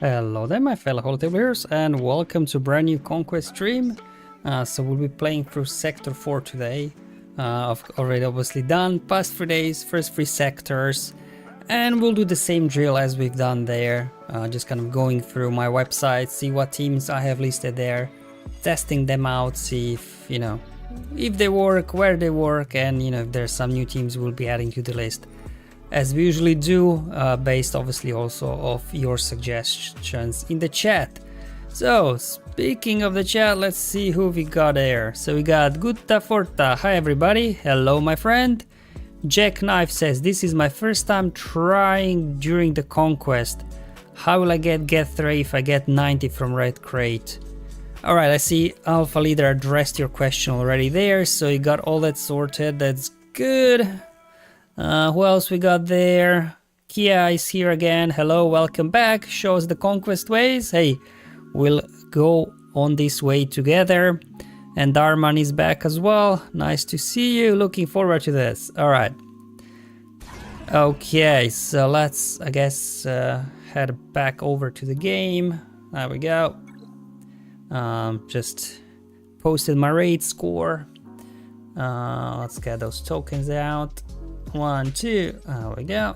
Hello there my fellow holotail players and welcome to a brand new Conquest stream. So we'll be playing through Sector 4 today. I've already obviously done past 3 days, first 3 sectors, and we'll do the same drill as we've done there. Just kind of going through my website, see what teams I have listed there, testing them out, see if, if they work, where they work, and if there's some new teams we'll be adding to the list. As we usually do, based obviously also of your suggestions in the chat. So, speaking of the chat, let's see who we got there. So we got Gutta Forta, hi everybody, hello my friend. Jack Knife says, this is my first time trying during the Conquest. How will I get 3 if I get 90 from Red Crate? Alright, I see Alpha Leader addressed your question already there, so you got all that sorted, that's good. Who else we got there? Kia is here again. Hello, welcome back. Shows the Conquest ways. Hey, we'll go on this way together. And Darman is back as well. Nice to see you. Looking forward to this. All right. Okay, so let's, I guess, head back over to the game. There we go. Just posted my raid score. Let's get those tokens out. 1, 2, there we go.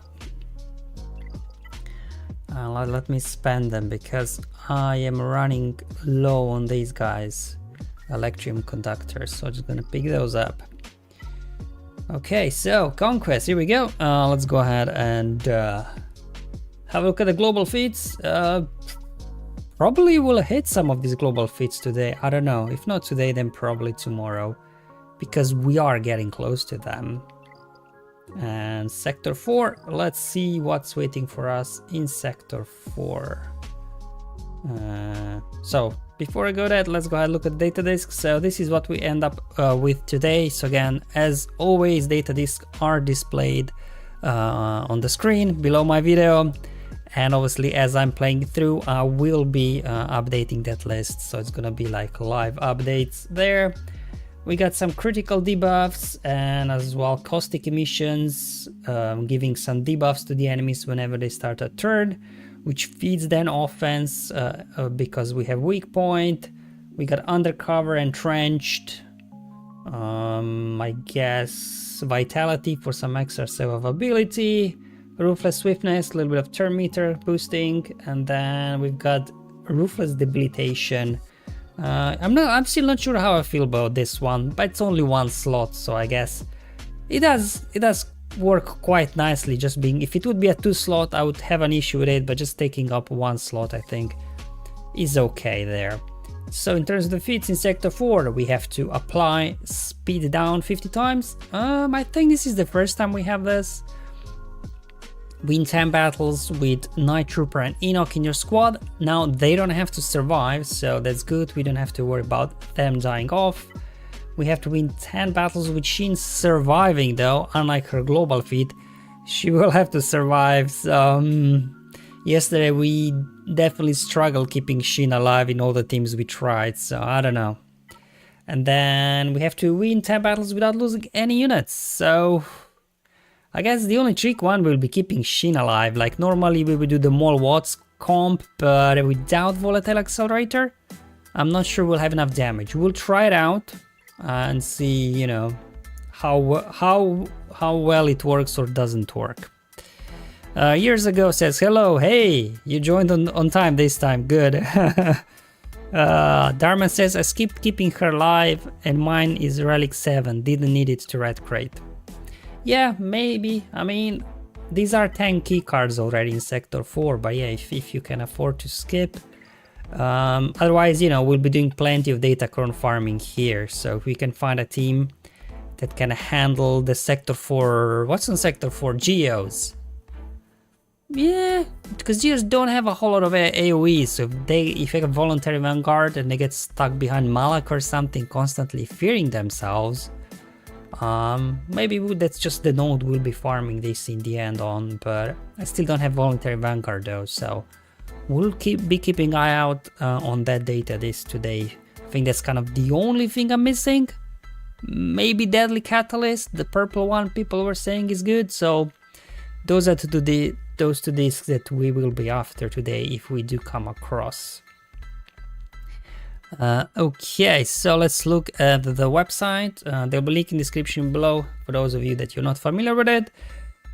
Let me spend them because I am running low on these guys, electrium conductors, so I'm just gonna pick those up. Okay, so Conquest, here we go. Let's go ahead and have a look at the global feats. Probably will hit some of these global feats today, I don't know. If not today, then probably tomorrow, because we are getting close to them. And Sector 4, let's see what's waiting for us in Sector 4. So before I go that, let's go ahead and look at data disks. So this is what we end up with today. So again, as always, data disks are displayed on the screen below my video. And obviously as I'm playing through, I will be updating that list. So it's gonna be like live updates there. We got some critical debuffs and as well caustic emissions, giving some debuffs to the enemies whenever they start a turn, which feeds then offense because we have weak point. We got undercover, entrenched, I guess vitality for some extra survivability, ruthless swiftness, a little bit of turn meter boosting, and then we've got ruthless debilitation. I'm still not sure how I feel about this one, but it's only 1 slot, so I guess it does work quite nicely. Just being, if it would be a 2 slot, I would have an issue with it, but just taking up 1 slot I think is okay there. So in terms of the feats in Sector 4, we have to apply speed down 50 times. I think this is the first time we have this. Win 10 battles with Night Trooper and Enoch in your squad. Now they don't have to survive, so that's good. We don't have to worry about them dying off. We have to win 10 battles with Shin surviving though, unlike her global feat. She will have to survive. So, yesterday we definitely struggled keeping Shin alive in all the teams we tried, so I don't know. And then we have to win 10 battles without losing any units, so I guess the only trick one will be keeping Shin alive. Like normally we would do the Maul Watts comp, but without Volatile Accelerator, I'm not sure we'll have enough damage. We'll try it out and see, how well it works or doesn't work. Years ago says, hello, hey, you joined on time this time, good. Dharma says, I skipped keeping her alive and mine is Relic 7, didn't need it to Red Crate. Yeah, maybe. I mean, these are 10 key cards already in Sector 4, but yeah, if you can afford to skip. Otherwise, we'll be doing plenty of Datacron farming here. So if we can find a team that can handle the Sector 4... What's in Sector 4? Geos. Yeah, because Geos don't have a whole lot of AoE, so if they have Voluntary Vanguard and they get stuck behind Malak or something, constantly fearing themselves... maybe that's just the node we'll be farming this in the end on, but I still don't have Voluntary Vanguard though, so we'll be keeping an eye out on that data this today. I think that's kind of the only thing I'm missing. Maybe Deadly Catalyst, the purple one people were saying is good, so those are the those two discs that we will be after today if we do come across. Okay, so let's look at the website. There'll be a link in the description below for those of you that you're not familiar with it.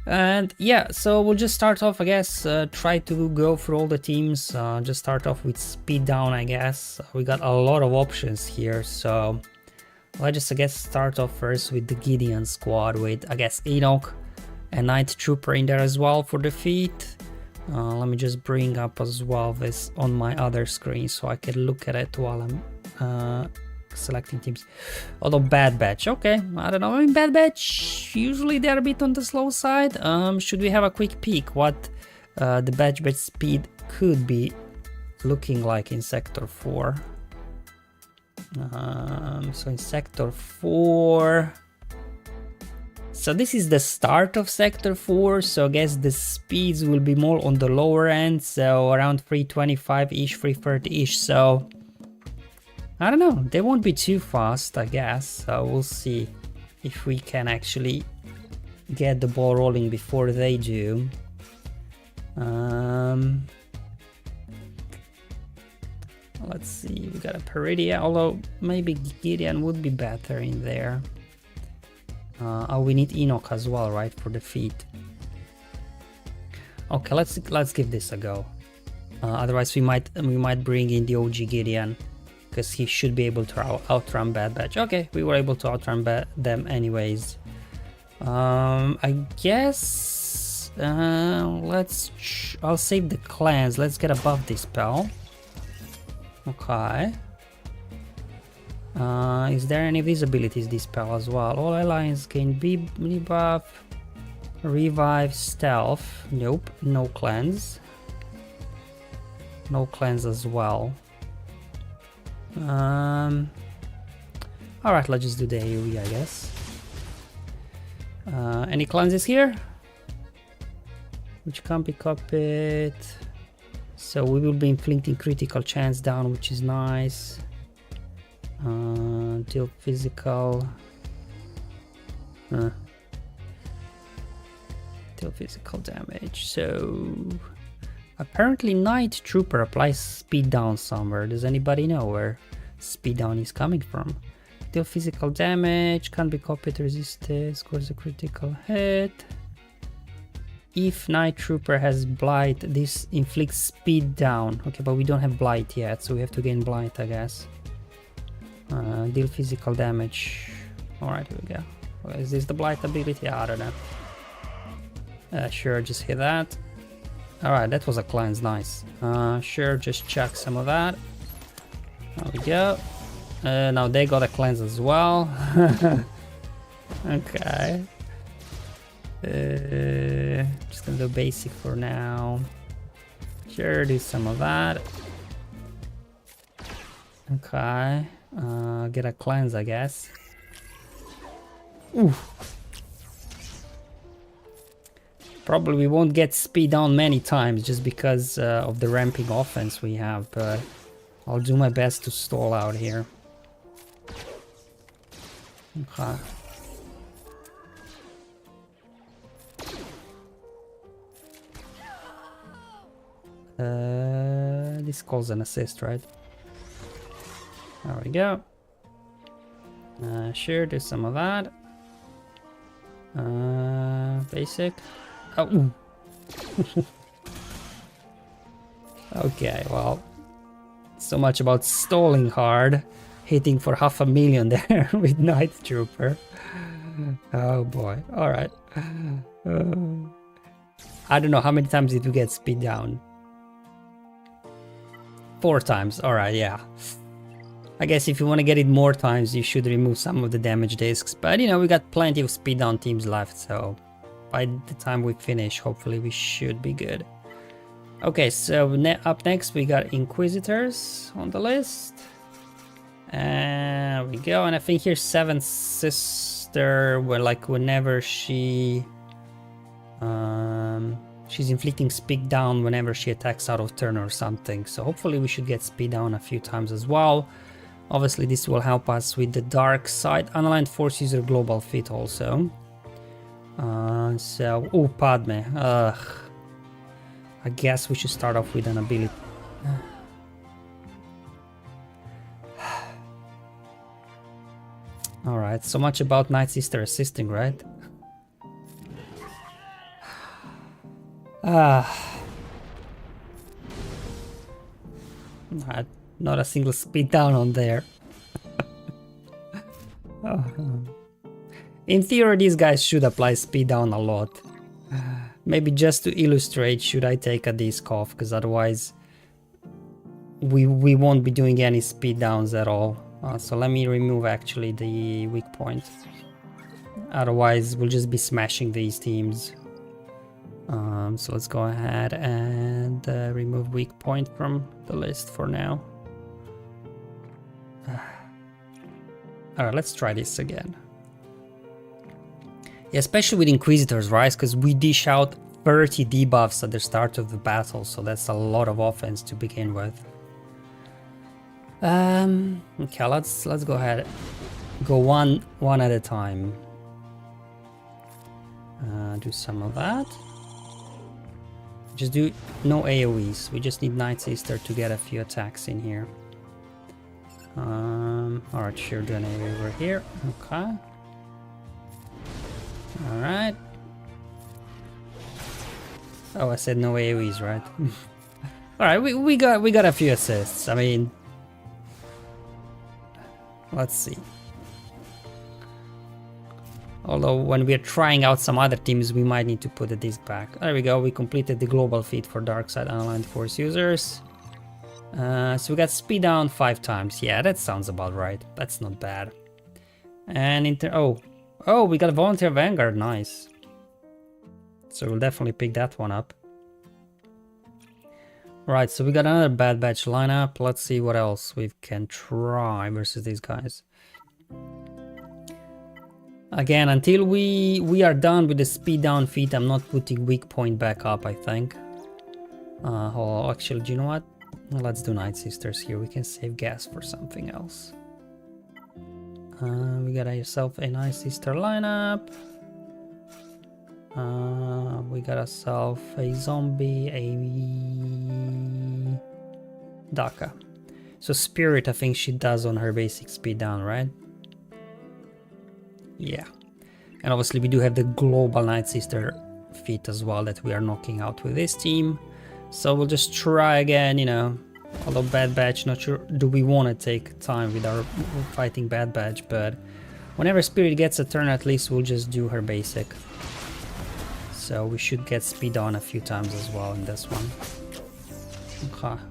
And yeah, so we'll just start off, I guess, try to go through all the teams, just start off with speed down, I guess. We got a lot of options here, so let's just, I guess, start off first with the Gideon squad with, I guess, Enoch and Night Trooper in there as well for the feat. Let me just bring up as well this on my other screen so I can look at it while I'm selecting teams. Although Bad Batch, okay, I don't know. I mean, Bad Batch, usually they're a bit on the slow side. Should we have a quick peek what the Bad Batch speed could be looking like in Sector 4? So in Sector 4, so this is the start of Sector 4, so I guess the speeds will be more on the lower end, so around 325-ish, 330-ish, so I don't know, they won't be too fast, I guess, so we'll see if we can actually get the ball rolling before they do. Let's see, we got a Peridia, although maybe Gideon would be better in there. Oh, we need Enoch as well, right, for the feat. Okay, let's give this a go. Otherwise, we might bring in the OG Gideon, because he should be able to outrun Bad Batch. Okay, we were able to outrun them anyways. I guess I'll save the clans. Let's get above this spell. Okay. Is there any visibilities this spell as well? All alliance gain debuff, revive, stealth. Nope, no cleanse. No cleanse as well. Alright, let's just do the AoE, I guess. Any cleanses here? Which can't be copied. So we will be inflicting critical chance down, which is nice. Deal physical. Deal physical damage. So apparently Night Trooper applies speed down somewhere. Does anybody know where speed down is coming from? Deal physical damage, can't be copied, resisted, scores a critical hit. If Night Trooper has Blight, this inflicts speed down. Okay, but we don't have Blight yet, so we have to gain Blight, I guess. Deal physical damage. Alright, here we go. Okay, is this the Blight ability? I don't know. Sure, just hit that. Alright, that was a cleanse, nice. Sure, just chuck some of that. There we go. Now they got a cleanse as well. Okay. Just gonna do basic for now. Sure, do some of that. Okay. Get a cleanse, I guess. Ooh. Probably we won't get speed down many times just because of the ramping offense we have, but I'll do my best to stall out here. Okay. This calls an assist, right? There we go. Sure, do some of that. Basic. Oh. Ooh. Okay, well, so much about stalling hard, hitting for 500,000 there with Night Trooper. Oh boy, alright. I don't know, how many times did we get speed down? 4 times, alright, yeah. I guess if you want to get it more times, you should remove some of the damage discs. But you know, we got plenty of speed down teams left, so by the time we finish, hopefully we should be good. Okay, so up next we got Inquisitors on the list. And we go, and I think here's Seventh Sister, where like whenever she's inflicting speed down whenever she attacks out of turn or something. So hopefully we should get speed down a few times as well. Obviously this will help us with the dark side. Unaligned Force User Global Fit also. Oh, Padme. Ugh. I guess we should start off with an ability. Alright, so much about Night Sister assisting, right? Not a single speed down on there. In theory, these guys should apply speed down a lot. Maybe just to illustrate, should I take a disc off, because otherwise we won't be doing any speed downs at all. So let me remove actually the weak point. Otherwise we'll just be smashing these teams. So let's go ahead and remove weak point from the list for now. Alright, let's try this again. Yeah, especially with Inquisitors, right? Because we dish out 30 debuffs at the start of the battle, so that's a lot of offense to begin with. Okay, let's go ahead. Go one at a time. Do some of that. Just do no AoEs. We just need Night Sister to get a few attacks in here. Alright, sure, do an AoE over here. Okay. Alright. Oh, I said no AoEs, right? Alright, we got a few assists. I mean, let's see. Although when we're trying out some other teams, we might need to put the disc back. There we go, we completed the global feat for Darkside Unaligned Force users. So we got speed down 5 times. Yeah, that sounds about right. That's not bad. And oh, we got a Volunteer Vanguard, nice. So we'll definitely pick that one up. Right, so we got another Bad Batch lineup. Let's see what else we can try versus these guys. Again, until we are done with the speed down feat, I'm not putting weak point back up, I think. Oh, actually, do you know what? Let's do Night Sisters here. We can save gas for something else. We got ourselves a Night Sister lineup. We got ourselves a zombie, a Daka. So Spirit, I think she does on her basic speed down, right? Yeah. And obviously we do have the global Night Sister feat as well that we are knocking out with this team. So we'll just try again, you know. Although Bad Batch, not sure do we want to take time with our fighting Bad Batch, but whenever Spirit gets a turn, at least we'll just do her basic. So we should get speed on a few times as well in this one. Okay.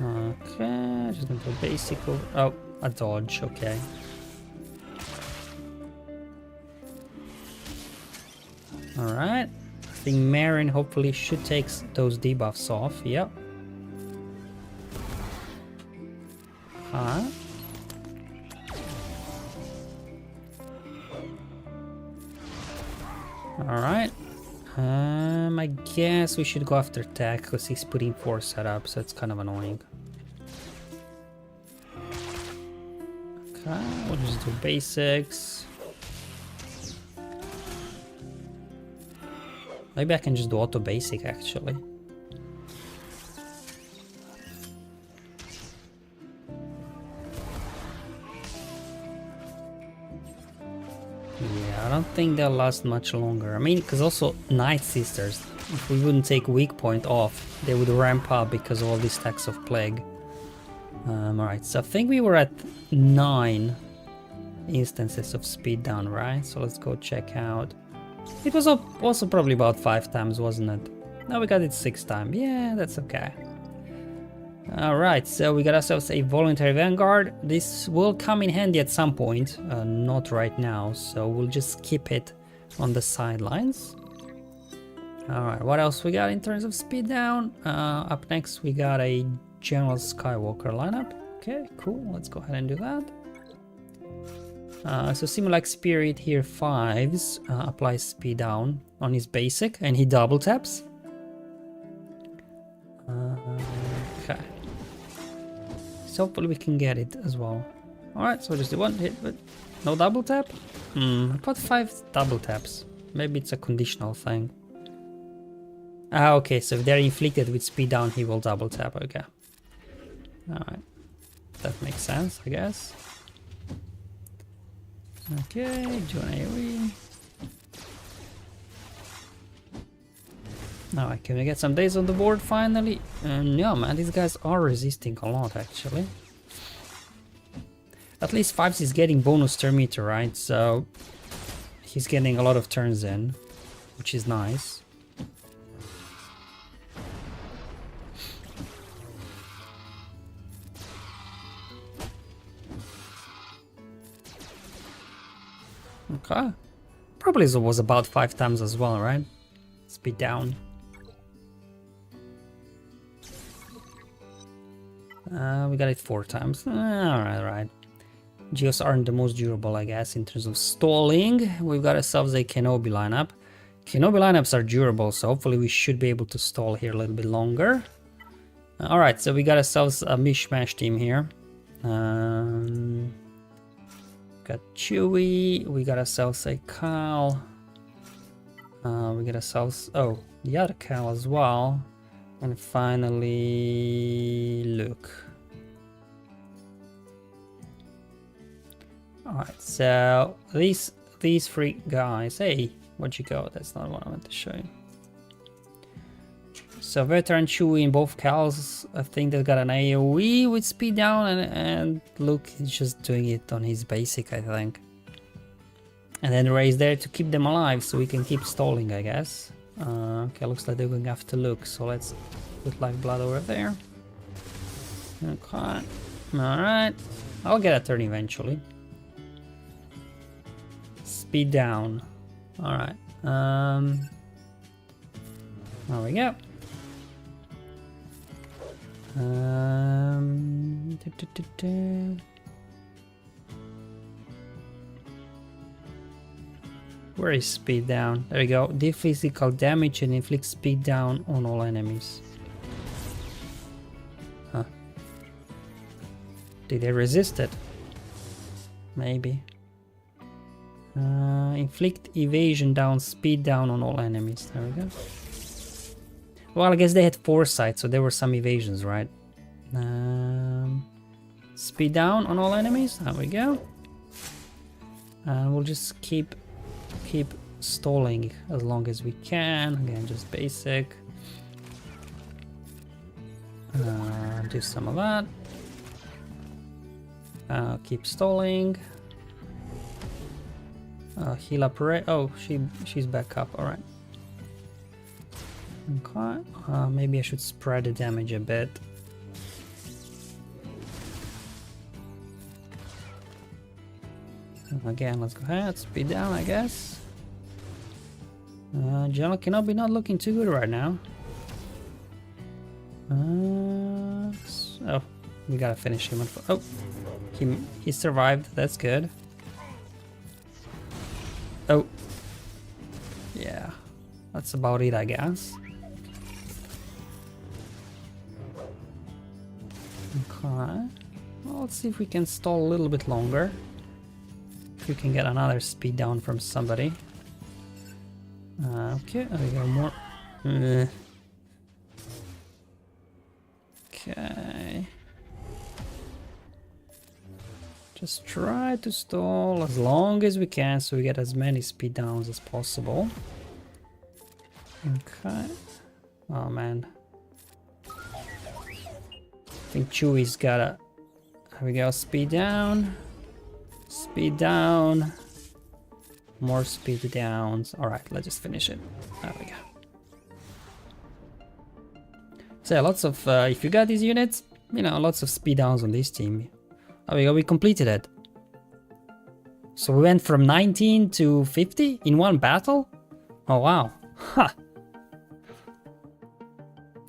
Okay, just gonna do basic over. Oh, a dodge, okay. Alright. I think Marin hopefully should take those debuffs off. Yep. Huh? Alright. I guess we should go after tech because he's putting 4 setup, so it's kind of annoying. Okay, we'll just do basics. Maybe I can just do auto basic actually. Yeah, I don't think they'll last much longer. I mean, because also Night Sisters, if we wouldn't take weak point off, they would ramp up because of all these stacks of plague. Alright, so I think we were at 9 instances of speed down, right? So let's go check out. It was also probably about 5 times, wasn't it? No, we got it 6 times. Yeah, that's okay. Alright, so we got ourselves a Voluntary Vanguard. This will come in handy at some point, not right now, so we'll just keep it on the sidelines. Alright, what else we got in terms of speed down? Up next we got a General Skywalker lineup. Okay, cool, let's go ahead and do that. So Simulacr Spirit here 5s applies speed down on his basic and he double taps. Okay. So hopefully we can get it as well. Alright, so just the 1 hit, but no double tap? I got 5 double taps. Maybe it's a conditional thing. Ah, okay, so if they're inflicted with speed down, he will double tap, okay. Alright. That makes sense, I guess. Okay, do an AoE. Alright, can we get some days on the board finally? No, man, these guys are resisting a lot, actually. At least Fives is getting bonus turn meter, right? So he's getting a lot of turns in, which is nice. Okay. Probably it was about 5 times as well, right? Speed down. We got it 4 times. Alright. Geos aren't the most durable, I guess, in terms of stalling. We've got ourselves a Kenobi lineup. Kenobi lineups are durable, so hopefully we should be able to stall here a little bit longer. Alright, so we got ourselves a mishmash team here. Got Chewie, we got ourselves a Cal. We got ourselves, oh, the other Cal as well. And finally, Luke. Alright, so these 3 guys, hey, where'd you go? That's not what I meant to show you. So Veteran Chewie in both Cals, I think they've got an AoE with speed down, and Luke is just doing it on his basic, I think. And then Rey's there to keep them alive, so we can keep stalling, I guess. Okay, looks like they're going after Luke, so let's put Lifeblood over there. Okay, alright. I'll get a turn eventually. Speed down. Alright. There we go. Where is speed down? There we go. Deal physical damage and inflict speed down on all enemies. Huh. Did they resist it? Maybe. Inflict evasion down, speed down on all enemies. There we go. Well, I guess they had foresight, so there were some evasions, right? Speed down on all enemies. There we go. And we'll just keep stalling as long as we can. Again, just basic. Do some of that. Keep stalling. Heal up Rey. Oh, she's back up. All right. Okay. Maybe I should spread the damage a bit. Again, let's go ahead. Speed down, I guess. General Kenobi not looking too good right now. Oh, we gotta finish him. Oh, he survived. That's good. Oh, yeah, that's about it, I guess. Okay, well, let's see if we can stall a little bit longer. If we can get another speed down from somebody. Okay, we got more. Okay. Just try to stall as long as we can so we get as many speed downs as possible. Okay. Oh man. I think Chewie's gotta. Here we go, speed down. Speed down. More speed downs. Alright, let's just finish it. There we go. So yeah, lots of, if you got these units, you know, lots of speed downs on this team. There we go, we completed it. So we went from 19 to 50 in one battle? Oh wow. Huh.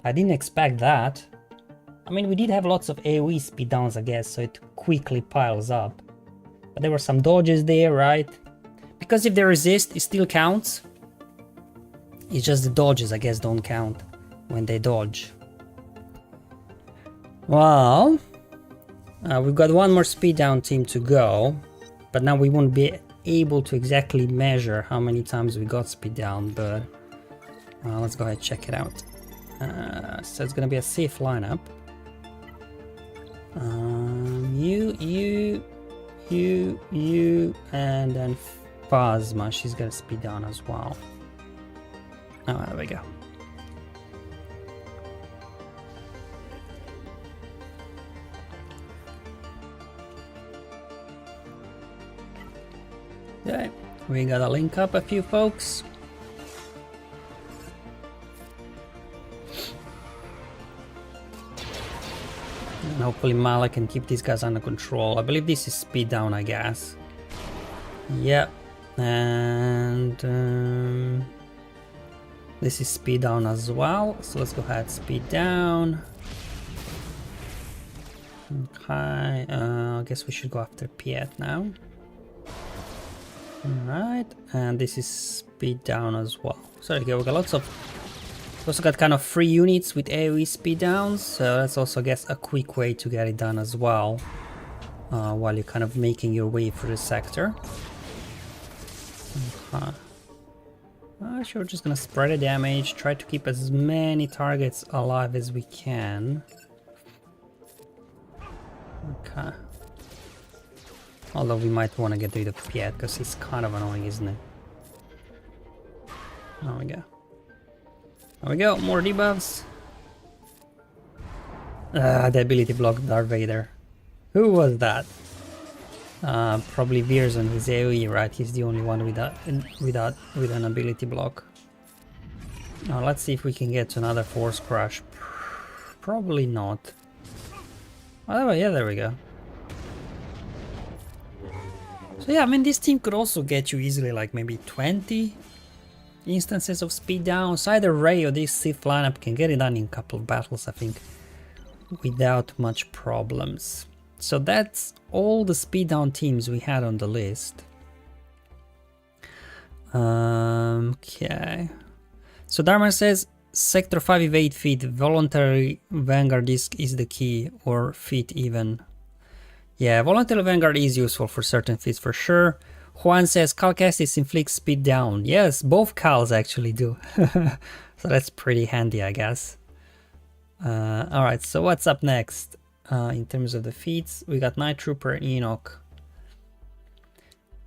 I didn't expect that. I mean, we did have lots of AoE speed downs, I guess, so it quickly piles up. But there were some dodges there, right? Because if they resist, it still counts. It's just the dodges, I guess, don't count when they dodge. Well, we've got one more speed down team to go, but now we won't be able to exactly measure how many times we got speed down, but Let's go ahead and check it out. So it's gonna be a safe lineup. You, and then Phasma. She's gonna speed down as well. Oh, there we go. Okay, we gotta link up a few folks. And hopefully Mala can keep these guys under control. I believe this is speed down, I guess. Yep. And this is speed down as well. So let's go ahead, speed down. Okay, I guess we should go after Piet now. Alright, and this is speed down as well. So okay, we got lots of... We also got kind of free units with AoE speed downs, so that's also, I guess, a quick way to get it done as well, while you're kind of making your way through the sector. Okay. Sure, we're just gonna spread the damage, try to keep as many targets alive as we can. Okay. Although we might want to get rid of Piet, because he's kind of annoying, isn't it? There we go. There we go, more debuffs. The ability block Darth Vader. Who was that? Probably Veers on his AoE, right? He's the only one with an ability block. Now let's see if we can get to another Force Crush. Probably not. Oh yeah, there we go. So yeah, I mean, this team could also get you easily like maybe 20 instances of speed down. So either Rey or this Sith lineup can get it done in a couple of battles, I think, without much problems. So that's all the speed down teams we had on the list. Okay. So Dharma says Sector 5 with 8 feet, voluntary Vanguard disc is the key, or feet even. Yeah, voluntary Vanguard is useful for certain feats for sure. Juan says Calcastis inflicts speed down. Yes, both Cals actually do. So that's pretty handy, I guess. Alright, so what's up next? In terms of the feats, we got Night Trooper, Enoch.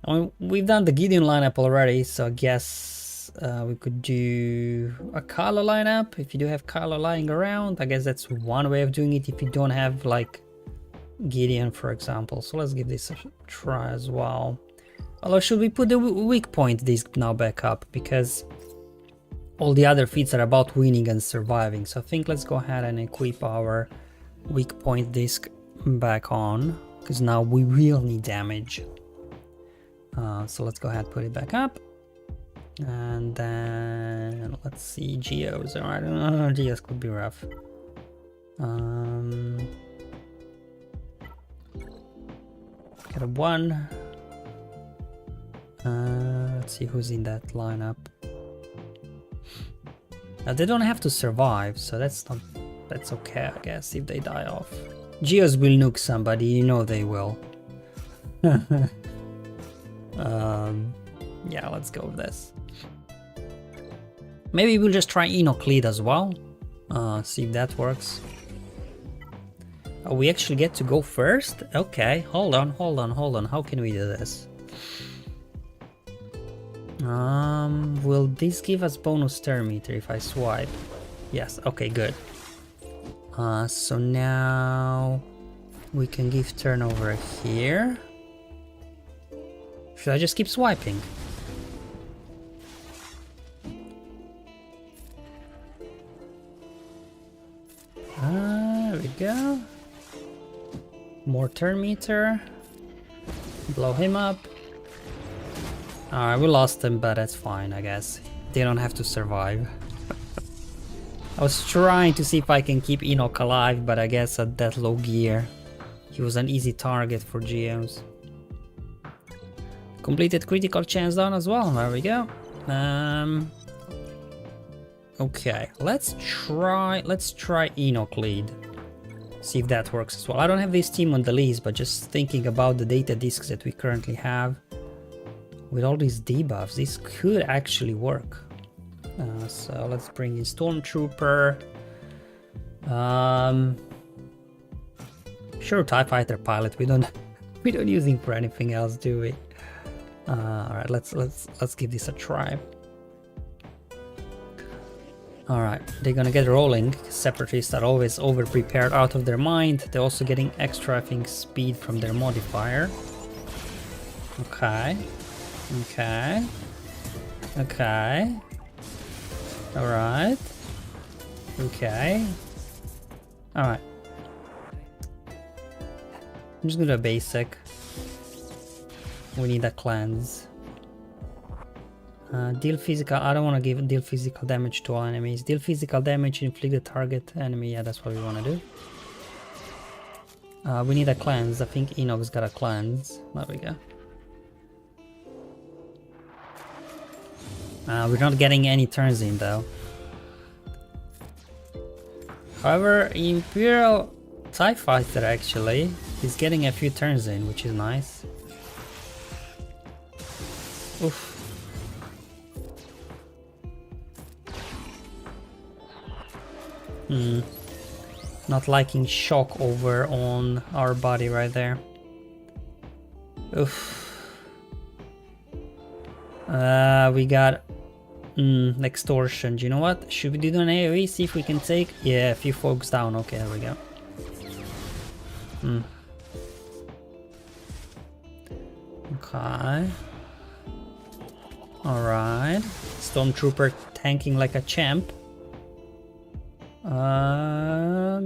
I mean, we've done the Gideon lineup already, so I guess we could do a Kylo lineup. If you do have Kylo lying around, I guess that's one way of doing it if you don't have like Gideon, for example. So let's give this a try as well. Although, should we put the weak point disc now back up, because all the other feats are about winning and surviving. So I think let's go ahead and equip our weak point disc back on, because now we will need damage. So let's go ahead and put it back up. And then let's see, Geos. Alright, Geos could be rough. Got a 1. Let's see who's in that lineup. They don't have to survive, so that's okay, I guess, if they die off. Geos will nuke somebody, you know they will. Yeah, let's go with this. Maybe we'll just try Enoch lead as well. See if that works. Oh, we actually get to go first? Okay, hold on. How can we do this? Will this give us bonus turn meter if I swipe? Yes, okay, good. So now we can give turn over here. Should I just keep swiping? There we go. More turn meter. Blow him up. Alright, we lost him, but that's fine, I guess. They don't have to survive. I was trying to see if I can keep Enoch alive, but I guess at that low gear, he was an easy target for GMs. Completed critical chance down as well, there we go. Okay, let's try Enoch lead. See if that works as well. I don't have this team on the list, but just thinking about the data discs that we currently have, with all these debuffs, this could actually work. So let's bring in Stormtrooper. Sure, TIE Fighter pilot. We don't use him for anything else, do we? All right, let's give this a try. All right, they're gonna get rolling. Separatists are always over-prepared, out of their mind. They're also getting extra, I think, speed from their modifier. Okay. Okay. Okay. Alright. Okay. Alright. I'm just gonna do a basic. We need a cleanse. Deal physical. I don't want to deal physical damage to all enemies. Deal physical damage, inflict the target enemy. Yeah, that's what we want to do. We need a cleanse. I think Enoch's got a cleanse. There we go. We're not getting any turns in though. However, Imperial TIE Fighter actually is getting a few turns in, which is nice. Oof. Not liking shock over on our body right there. Oof. We got extortion. Do you know what? Should we do an AoE? See if we can take... Yeah, a few folks down. Okay, there we go. Okay. Alright. Stormtrooper tanking like a champ.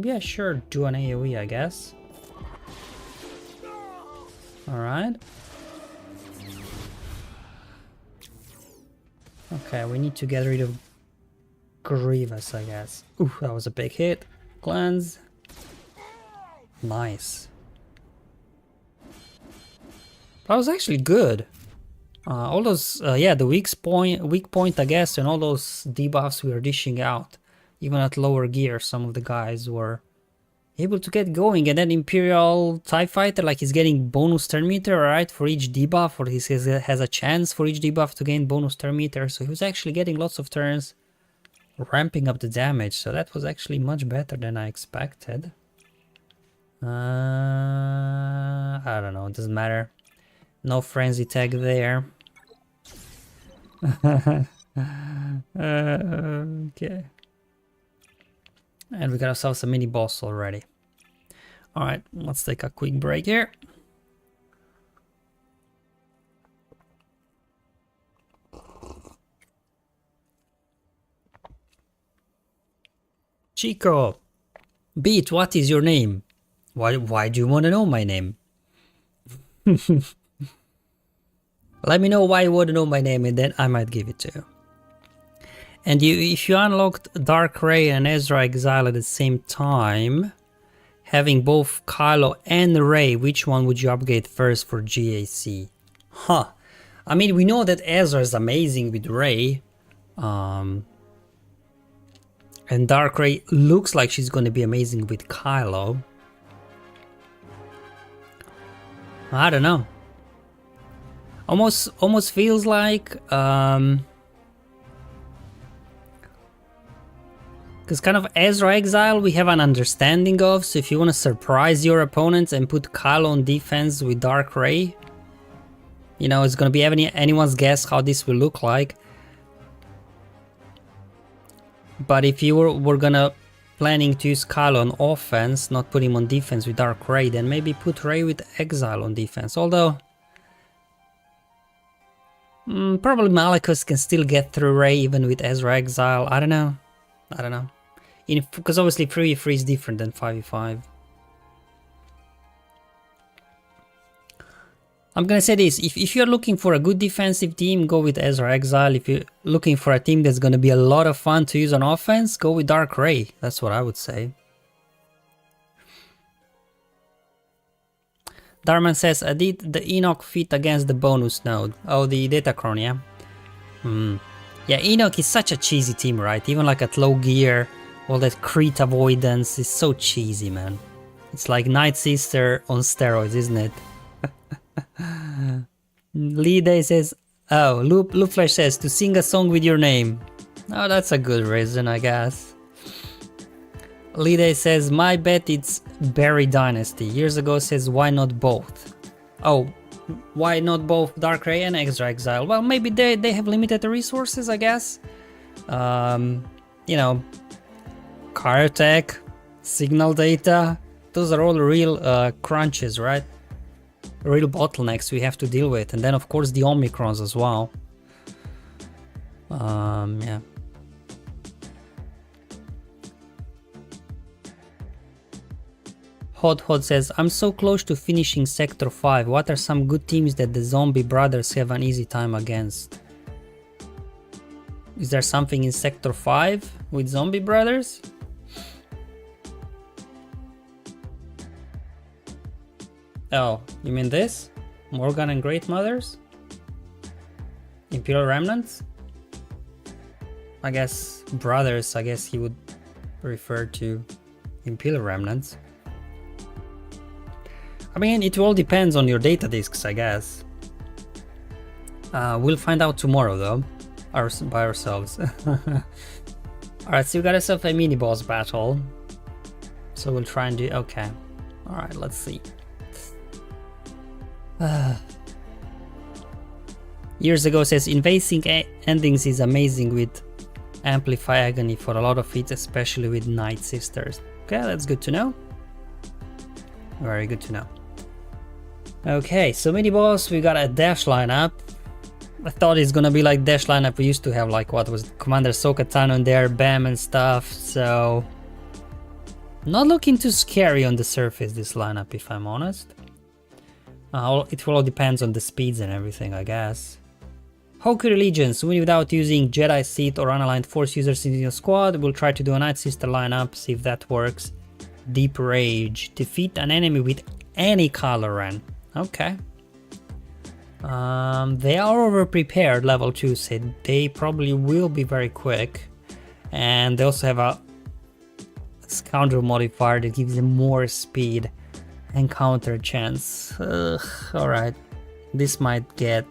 Yeah, sure. Do an AoE, I guess. Alright. Okay, we need to get rid of Grievous, I guess. Ooh, that was a big hit. Cleanse. Nice. That was actually good. All those, yeah, the weak point, I guess, and all those debuffs we were dishing out. Even at lower gear, some of the guys were able to get going. And then Imperial TIE Fighter, like, he's getting bonus turn meter, right, for each debuff, or he has a chance for each debuff to gain bonus turn meter. So he was actually getting lots of turns, ramping up the damage. So that was actually much better than I expected. I don't know, it doesn't matter. No frenzy tag there. Okay. And we got ourselves a mini boss already. Alright, let's take a quick break here. Chico! Beat, what is your name? Why do you want to know my name? Let me know why you want to know my name and then I might give it to you. And if you unlocked Dark Ray and Ezra Exile at the same time, having both Kylo and Ray, which one would you upgrade first for GAC? Huh. I mean, we know that Ezra is amazing with Ray. And Dark Ray looks like she's going to be amazing with Kylo. I don't know. Almost feels like... Because kind of Ezra Exile we have an understanding of, so if you want to surprise your opponents and put Kylo on defense with Dark Ray, you know, it's going to be anyone's guess how this will look like. But if you were gonna planning to use Kylo on offense, not put him on defense with Dark Ray, then maybe put Ray with Exile on defense, although... probably Malachus can still get through Ray even with Ezra Exile, I don't know. Because obviously 3v3 is different than 5v5. I'm gonna say this, if you're looking for a good defensive team, go with Ezra Exile. If you're looking for a team that's gonna be a lot of fun to use on offense, go with Dark Ray. That's what I would say. Darman says, I did the Enoch feat against the bonus node. Oh, the Datacron, yeah? Yeah, Enoch is such a cheesy team, right? Even like at low gear, all that crit avoidance is so cheesy, man. It's like Night Sister on steroids, isn't it? Lee Day says, oh, Loop Flash says, to sing a song with your name. Oh, that's a good reason, I guess. Lide says, my bet it's Barry Dynasty. Years ago says, why not both? Oh, why not both Dark Ray and Extra Exile? Well, maybe they have limited resources, I guess. You know, Cryotech, signal data, those are all real crunches, right? Real bottlenecks we have to deal with. And then, of course, the Omicrons as well. Yeah. Hot says, I'm so close to finishing Sector 5. What are some good teams that the Zombie Brothers have an easy time against? Is there something in Sector 5 with Zombie Brothers? Oh, you mean this? Morgan and Great Mothers? Imperial Remnants? I guess Brothers, I guess he would refer to Imperial Remnants. I mean, it all depends on your data disks, I guess. We'll find out tomorrow, though, by ourselves. Alright, so we got ourselves a mini boss battle. So we'll try and do... Okay. Alright, let's see. Years ago says, invasive endings is amazing with Amplify Agony for a lot of it, especially with Night Sisters. Okay, that's good to know. Very good to know. Okay, so mini boss, we got a dash lineup. I thought it's gonna be like dash lineup we used to have, like what was Commander Ahsoka Tano in there, Bam and stuff, so... Not looking too scary on the surface, this lineup, if I'm honest. It all depends on the speeds and everything, I guess. Hokey Allegiance, win without using Jedi Sith or unaligned Force users in your squad. We'll try to do a Night Sister lineup, see if that works. Deep Rage, defeat an enemy with any Kylo Ren. Okay. They are over prepared, level 2 said. They probably will be very quick. And they also have a Scoundrel modifier that gives them more speed and counter chance. Alright. This might get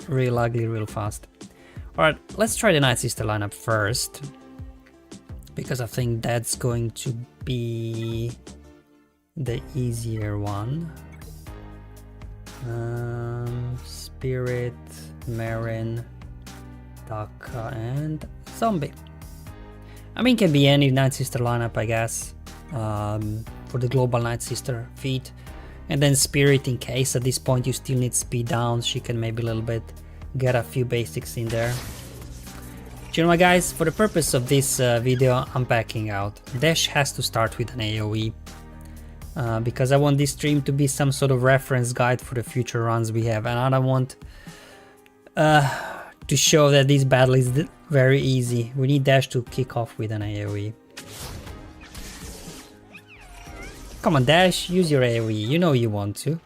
real ugly real fast. Alright, let's try the Night Sister lineup first. Because I think that's going to be the easier one. Spirit, Marin, Daka, and Zombie. I mean, can be any Night Sister lineup, I guess, for the global Night Sister feat. And then Spirit, in case at this point you still need speed down, she can maybe a little bit get a few basics in there. Do you know what, guys, for the purpose of this video, I'm backing out. Dash has to start with an AoE. Because I want this stream to be some sort of reference guide for the future runs we have, and I don't want to show that this battle is very easy. We need Dash to kick off with an AoE. Come on, Dash, use your AoE, you know you want to.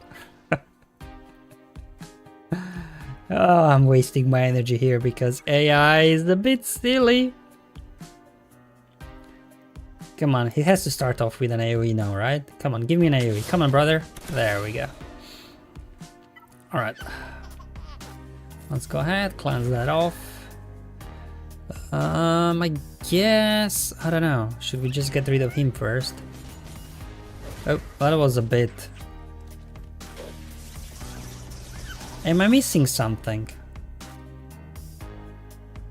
Oh, I'm wasting my energy here because AI is a bit silly. Come on, he has to start off with an AoE now, right? Come on, give me an AoE. Come on, brother. There we go. Alright. Let's go ahead, cleanse that off. I guess... I don't know. Should we just get rid of him first? Oh, that was a bit... Am I missing something?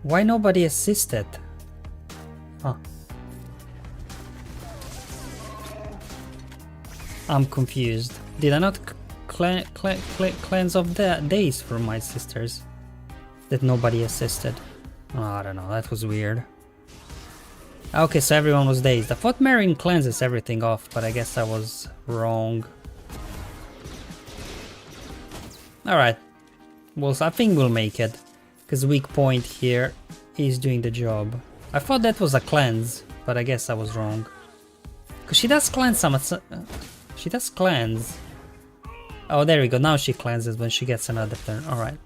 Why nobody assisted? Huh. I'm confused. Did I not cleanse off the days from my sisters? That nobody assisted? Oh, I don't know, that was weird. Okay, so everyone was dazed. I thought Marin cleanses everything off, but I guess I was wrong. Alright. Well, I think we'll make it. Because weak point here is doing the job. I thought that was a cleanse, but I guess I was wrong. Because she does cleanse some... She does cleanse. Oh, there we go. Now she cleanses when she gets another turn. Alright.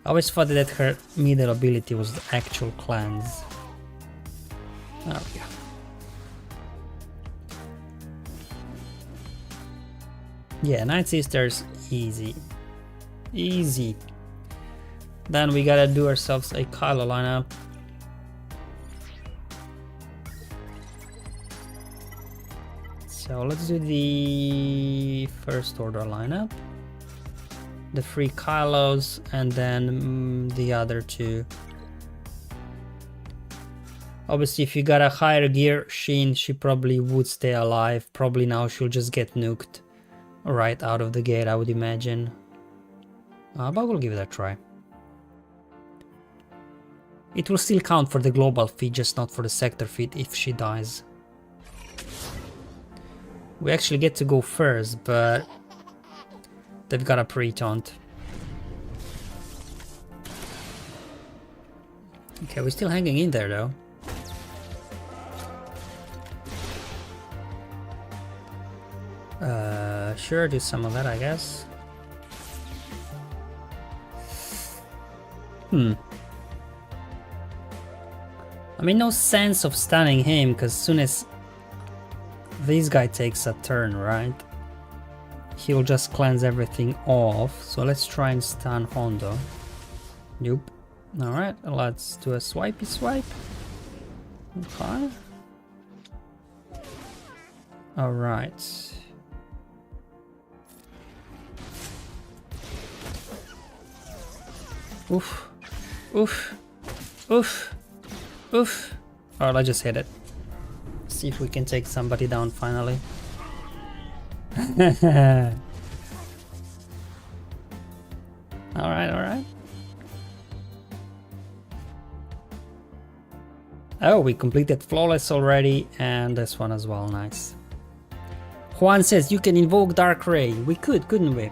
I always thought that her middle ability was the actual cleanse. There we go. Yeah, Night Sisters, easy. Easy. Then we gotta do ourselves a Kylo lineup. So let's do the first order lineup. The 3 Kylos and then the other 2. Obviously, if you got a higher gear Shin, she probably would stay alive. Probably now she'll just get nuked right out of the gate, I would imagine. But we'll give it a try. It will still count for the global feat, just not for the sector feat if she dies. We actually get to go first, but they've got a pre-taunt. Okay, we're still hanging in there though. Sure, do some of that, I guess. I mean, no sense of stunning him, because as soon as this guy takes a turn, right, he'll just cleanse everything off. So let's try and stun Hondo. Nope. Alright, let's do a swipey swipe. Okay. Alright. Oof. Oof. Oof. Oof. Alright, let's just hit it. See if we can take somebody down finally. Alright, alright. Oh, we completed Flawless already, and this one as well, nice. Juan says you can invoke Dark Ray. We could, couldn't we?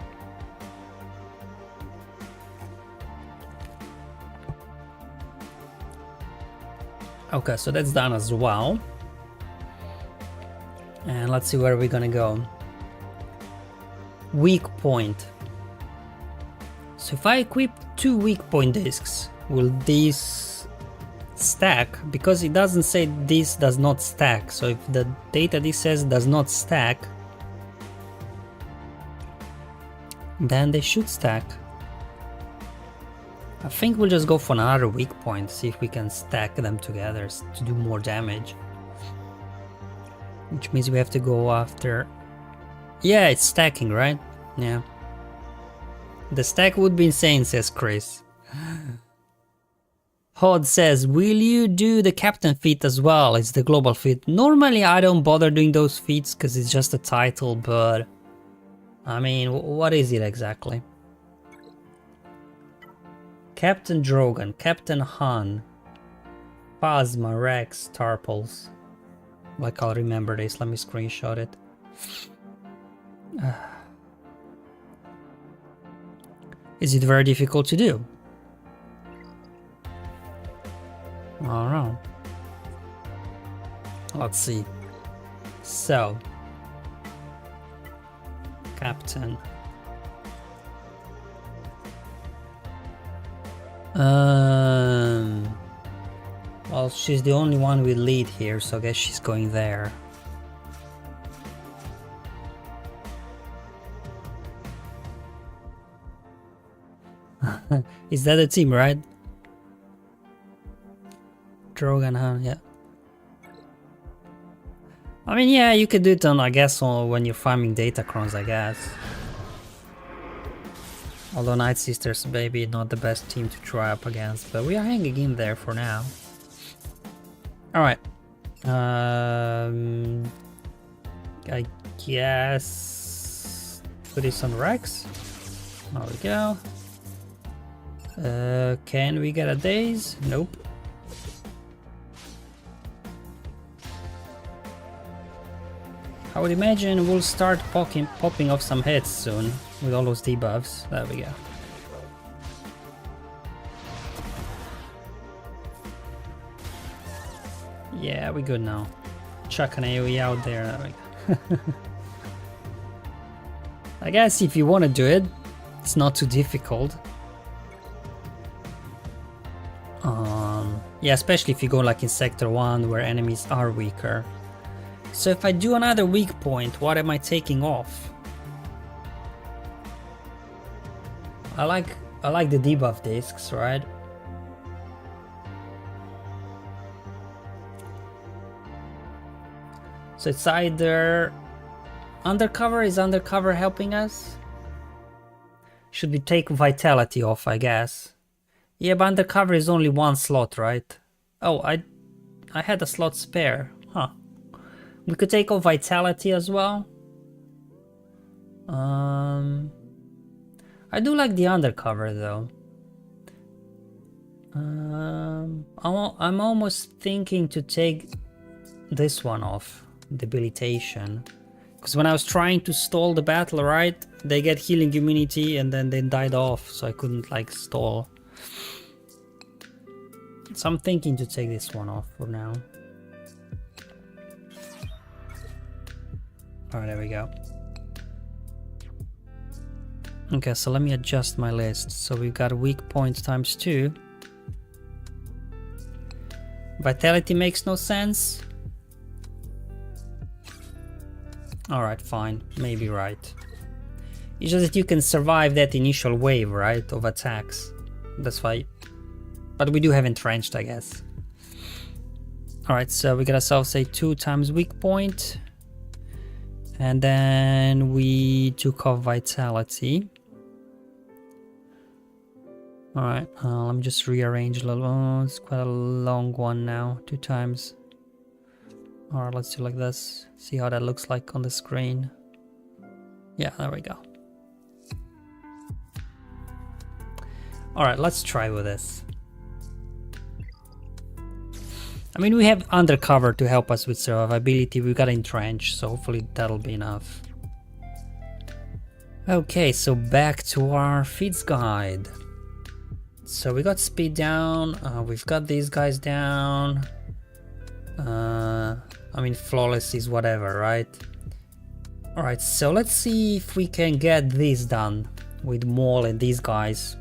Okay, so that's done as well. And let's see where we're gonna go. Weak point. So if I equip 2 weak point discs, will these stack? Because it doesn't say this does not stack. So if the data this says does not stack, then they should stack. I think we'll just go for another weak point, see if we can stack them together to do more damage. Which means we have to go after... Yeah, it's stacking, right? Yeah. The stack would be insane, says Chris. Hod says, will you do the captain feat as well? It's the global feat. Normally I don't bother doing those feats because it's just a title, but... I mean, what is it exactly? Captain Drogon, Captain Han, Phasma, Rex, Tarpals. Like, I'll remember this, let me screenshot it. Is it very difficult to do? I don't know. Let's see. So, Captain. Well, she's the only one with lead here, so I guess she's going there. Is that a team, right? Drogon, huh? Yeah. I mean, yeah, you could do it on, I guess, when you're farming Datacrons, I guess. Although Night Sisters, maybe not the best team to try up against, but we are hanging in there for now. Alright. I guess... put this on Rex. There we go. Can we get a daze? Nope. I would imagine we'll start popping off some hits soon with all those debuffs. There we go. Yeah, we're good now. Chuck an AoE out there. There we go. I guess if you want to do it, it's not too difficult. Yeah, especially if you go like in Sector 1 where enemies are weaker. So if I do another weak point, what am I taking off? I like the debuff discs, right? So it's either Undercover, is undercover helping us? Should we take vitality off, I guess? Yeah, but undercover is only one slot, right? Oh, I had a slot spare. Huh. We could take off vitality as well. I do like the undercover though. I'm almost thinking to take this one off, debilitation. Because when I was trying to stall the battle, right, they get healing immunity and then they died off, so I couldn't like stall. So I'm thinking to take this one off for now. Alright, there we go. Okay, so let me adjust my list. So we've got weak points times 2. Vitality makes no sense. Alright, fine. Maybe right. It's just that you can survive that initial wave, right, of attacks. That's why. But we do have entrenched, I guess. Alright, so we got ourselves a 2 times weak point. And then we took off vitality. Alright, let me just rearrange a little. Oh, it's quite a long one now. 2 times. Alright, let's do like this. See how that looks like on the screen. Yeah, there we go. Alright, let's try with this. I mean, we have undercover to help us with survivability. We got entrench, so hopefully that'll be enough. Okay, so back to our feats guide. So we got speed down. We've got these guys down. I mean, flawless is whatever, right? Alright, so let's see if we can get this done with Maul and these guys.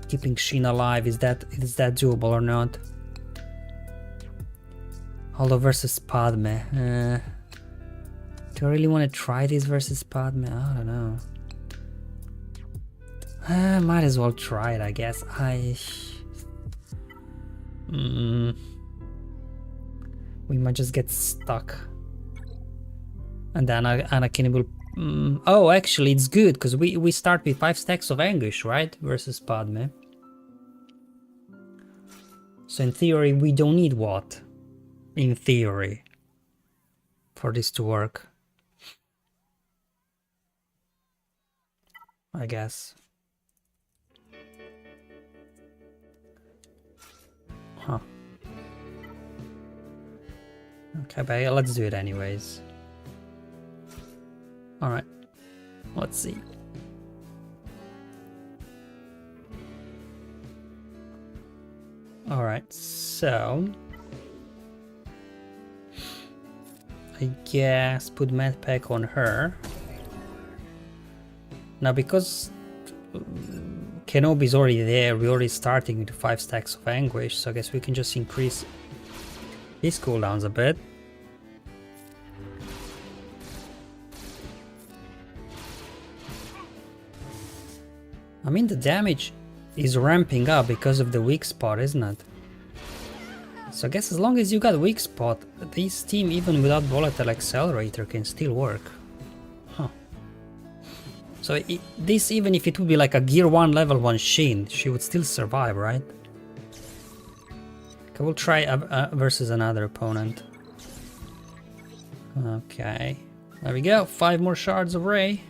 Keeping Shin alive, is that doable or not? Hollow versus Padme. Do I really want to try this versus Padme? I don't know. Might as well try it, I guess. We might just get stuck. And then Anakin will... oh, actually, it's good, because we start with 5 stacks of anguish, right? Versus Padme. So in theory, we don't need what? In theory. For this to work. I guess. Huh. Okay, but let's do it anyways. Alright. Let's see. Alright, so... I guess put med pack on her. Now because Kenobi's already there, we're already starting with 5 stacks of anguish, so I guess we can just increase his cooldowns a bit. I mean, the damage is ramping up because of the weak spot, isn't it? So I guess as long as you got weak spot, this team even without volatile accelerator can still work. Huh. So this, even if it would be like a gear 1 level 1 Shin, she would still survive, right? Okay, we'll try versus another opponent. Okay, there we go, 5 more shards of Rey.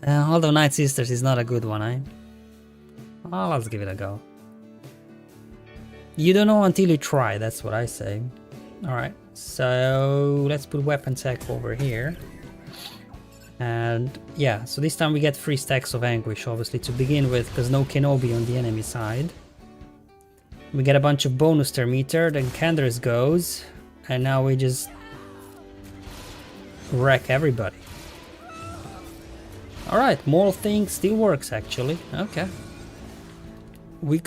Although Night Sisters is not a good one, eh? Oh, let's give it a go. You don't know until you try, that's what I say. Alright, so let's put weapon tech over here. And yeah, so this time we get 3 stacks of anguish, obviously, to begin with, because no Kenobi on the enemy side. We get a bunch of bonus ter meter, then Candace goes, and now we just wreck everybody. Alright, Maul thing still works actually, okay. Weak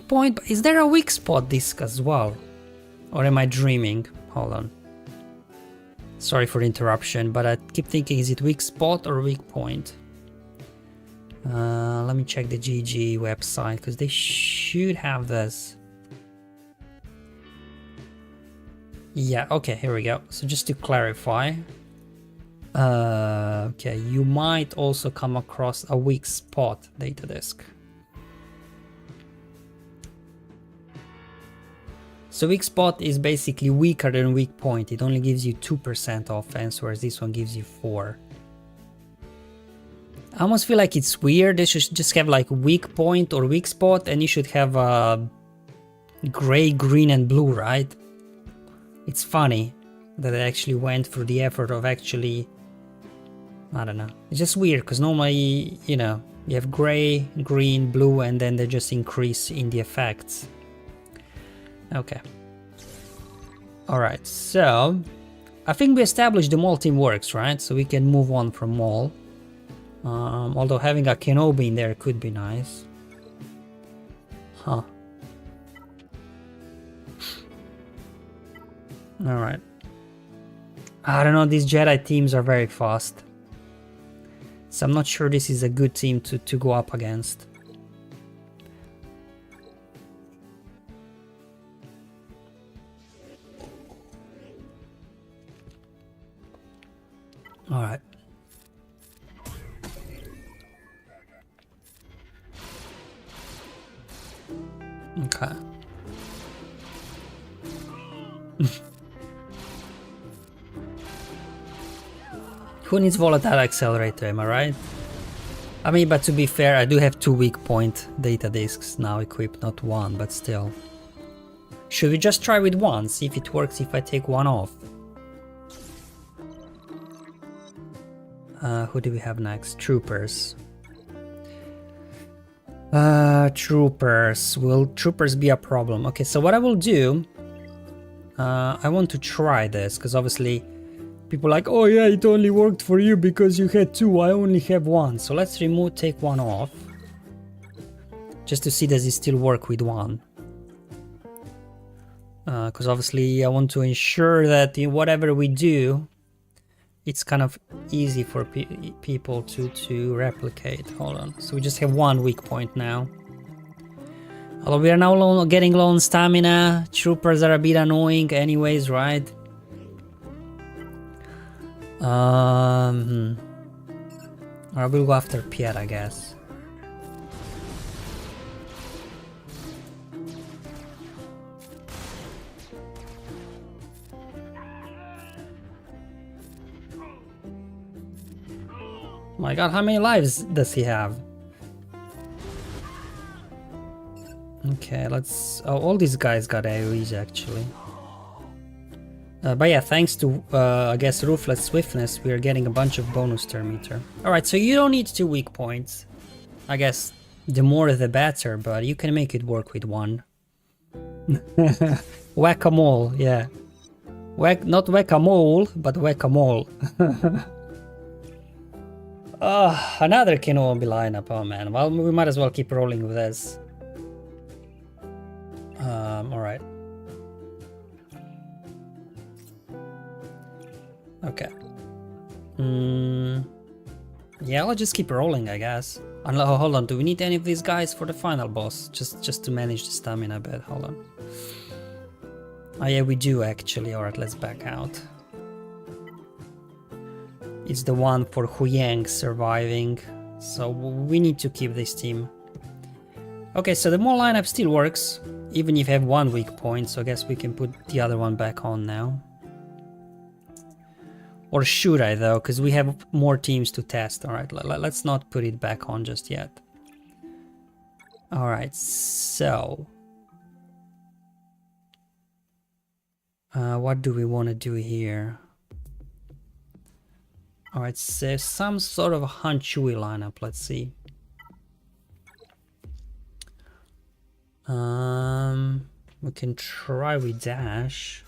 point, is there a weak spot disc as well? Or am I dreaming? Hold on. Sorry for the interruption, but I keep thinking, is it weak spot or weak point? Let me check the GG website, because they should have this. Yeah, okay, here we go. So just to clarify, okay, you might also come across a weak spot data disk. So weak spot is basically weaker than weak point. It only gives you 2% offense, whereas this one gives you 4. I almost feel like it's weird. They should just have like weak point or weak spot, and you should have gray, green, and blue, right? It's funny that they actually went through the effort of actually, I don't know. It's just weird because normally, you know, you have gray, green, blue, and then they just increase in the effects. Okay. Alright, so I think we established the Maul team works, right? So we can move on from Maul. Although having a Kenobi in there could be nice. Huh. Alright. I don't know, these Jedi teams are very fast. So I'm not sure this is a good team to go up against. Alright. Okay. Who needs volatile accelerator, am I right? I mean, but to be fair, I do have 2 weak point data disks now equipped, not 1, but still. Should we just try with 1, see if it works if I take 1 off? Who do we have next? Troopers. Troopers. Will troopers be a problem? Okay, so what I will do, I want to try this, because obviously people are like, oh yeah, it only worked for you because you had 2, I only have 1. So let's take 1 off, just to see does it still work with 1. Because obviously I want to ensure that in whatever we do, it's kind of easy for people to replicate. Hold on. So we just have 1 weak point now. Although we are now getting low on stamina. Troopers are a bit annoying anyways, right? I will go after Pierre, I guess. My god, how many lives does he have? Okay, let's... Oh, all these guys got AoEs actually. But yeah, thanks to, I guess, Ruthless Swiftness, we are getting a bunch of bonus turn meter. Alright, so you don't need 2 weak points. I guess the more the better, but you can make it work with 1. Whack-a-mole, yeah. Not whack-a-mole, but whack-a-mole. Another Kenobi lineup, oh man. Well, we might as well keep rolling with this. Alright. Okay. Yeah, I'll just keep rolling, I guess. Oh, hold on, do we need any of these guys for the final boss? Just to manage the stamina a bit, hold on. Oh yeah, we do actually. Alright, let's back out. It's the one for Huyang surviving, so we need to keep this team. Okay, so the Maul lineup still works, even if you have 1 weak point, so I guess we can put the other one back on now. Or should I though, because we have more teams to test. Alright, let's not put it back on just yet. Alright, so... what do we want to do here? Alright, so some sort of a Han Chewie lineup, let's see. We can try with Dash.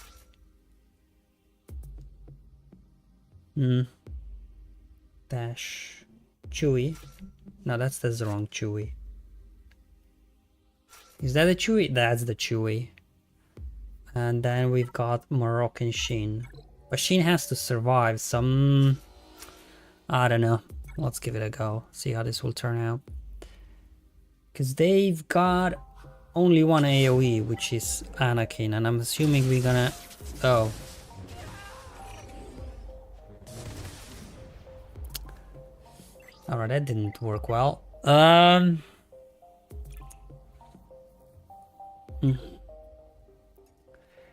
Dash. Chewie. No, that's the wrong Chewie. Is that a Chewie? That's the Chewie. And then we've got Moroccan Shin. But Shin has to survive some... I don't know. Let's give it a go. See how this will turn out. Because they've got only one AoE, which is Anakin, and I'm assuming we're gonna... Oh. Alright, that didn't work well.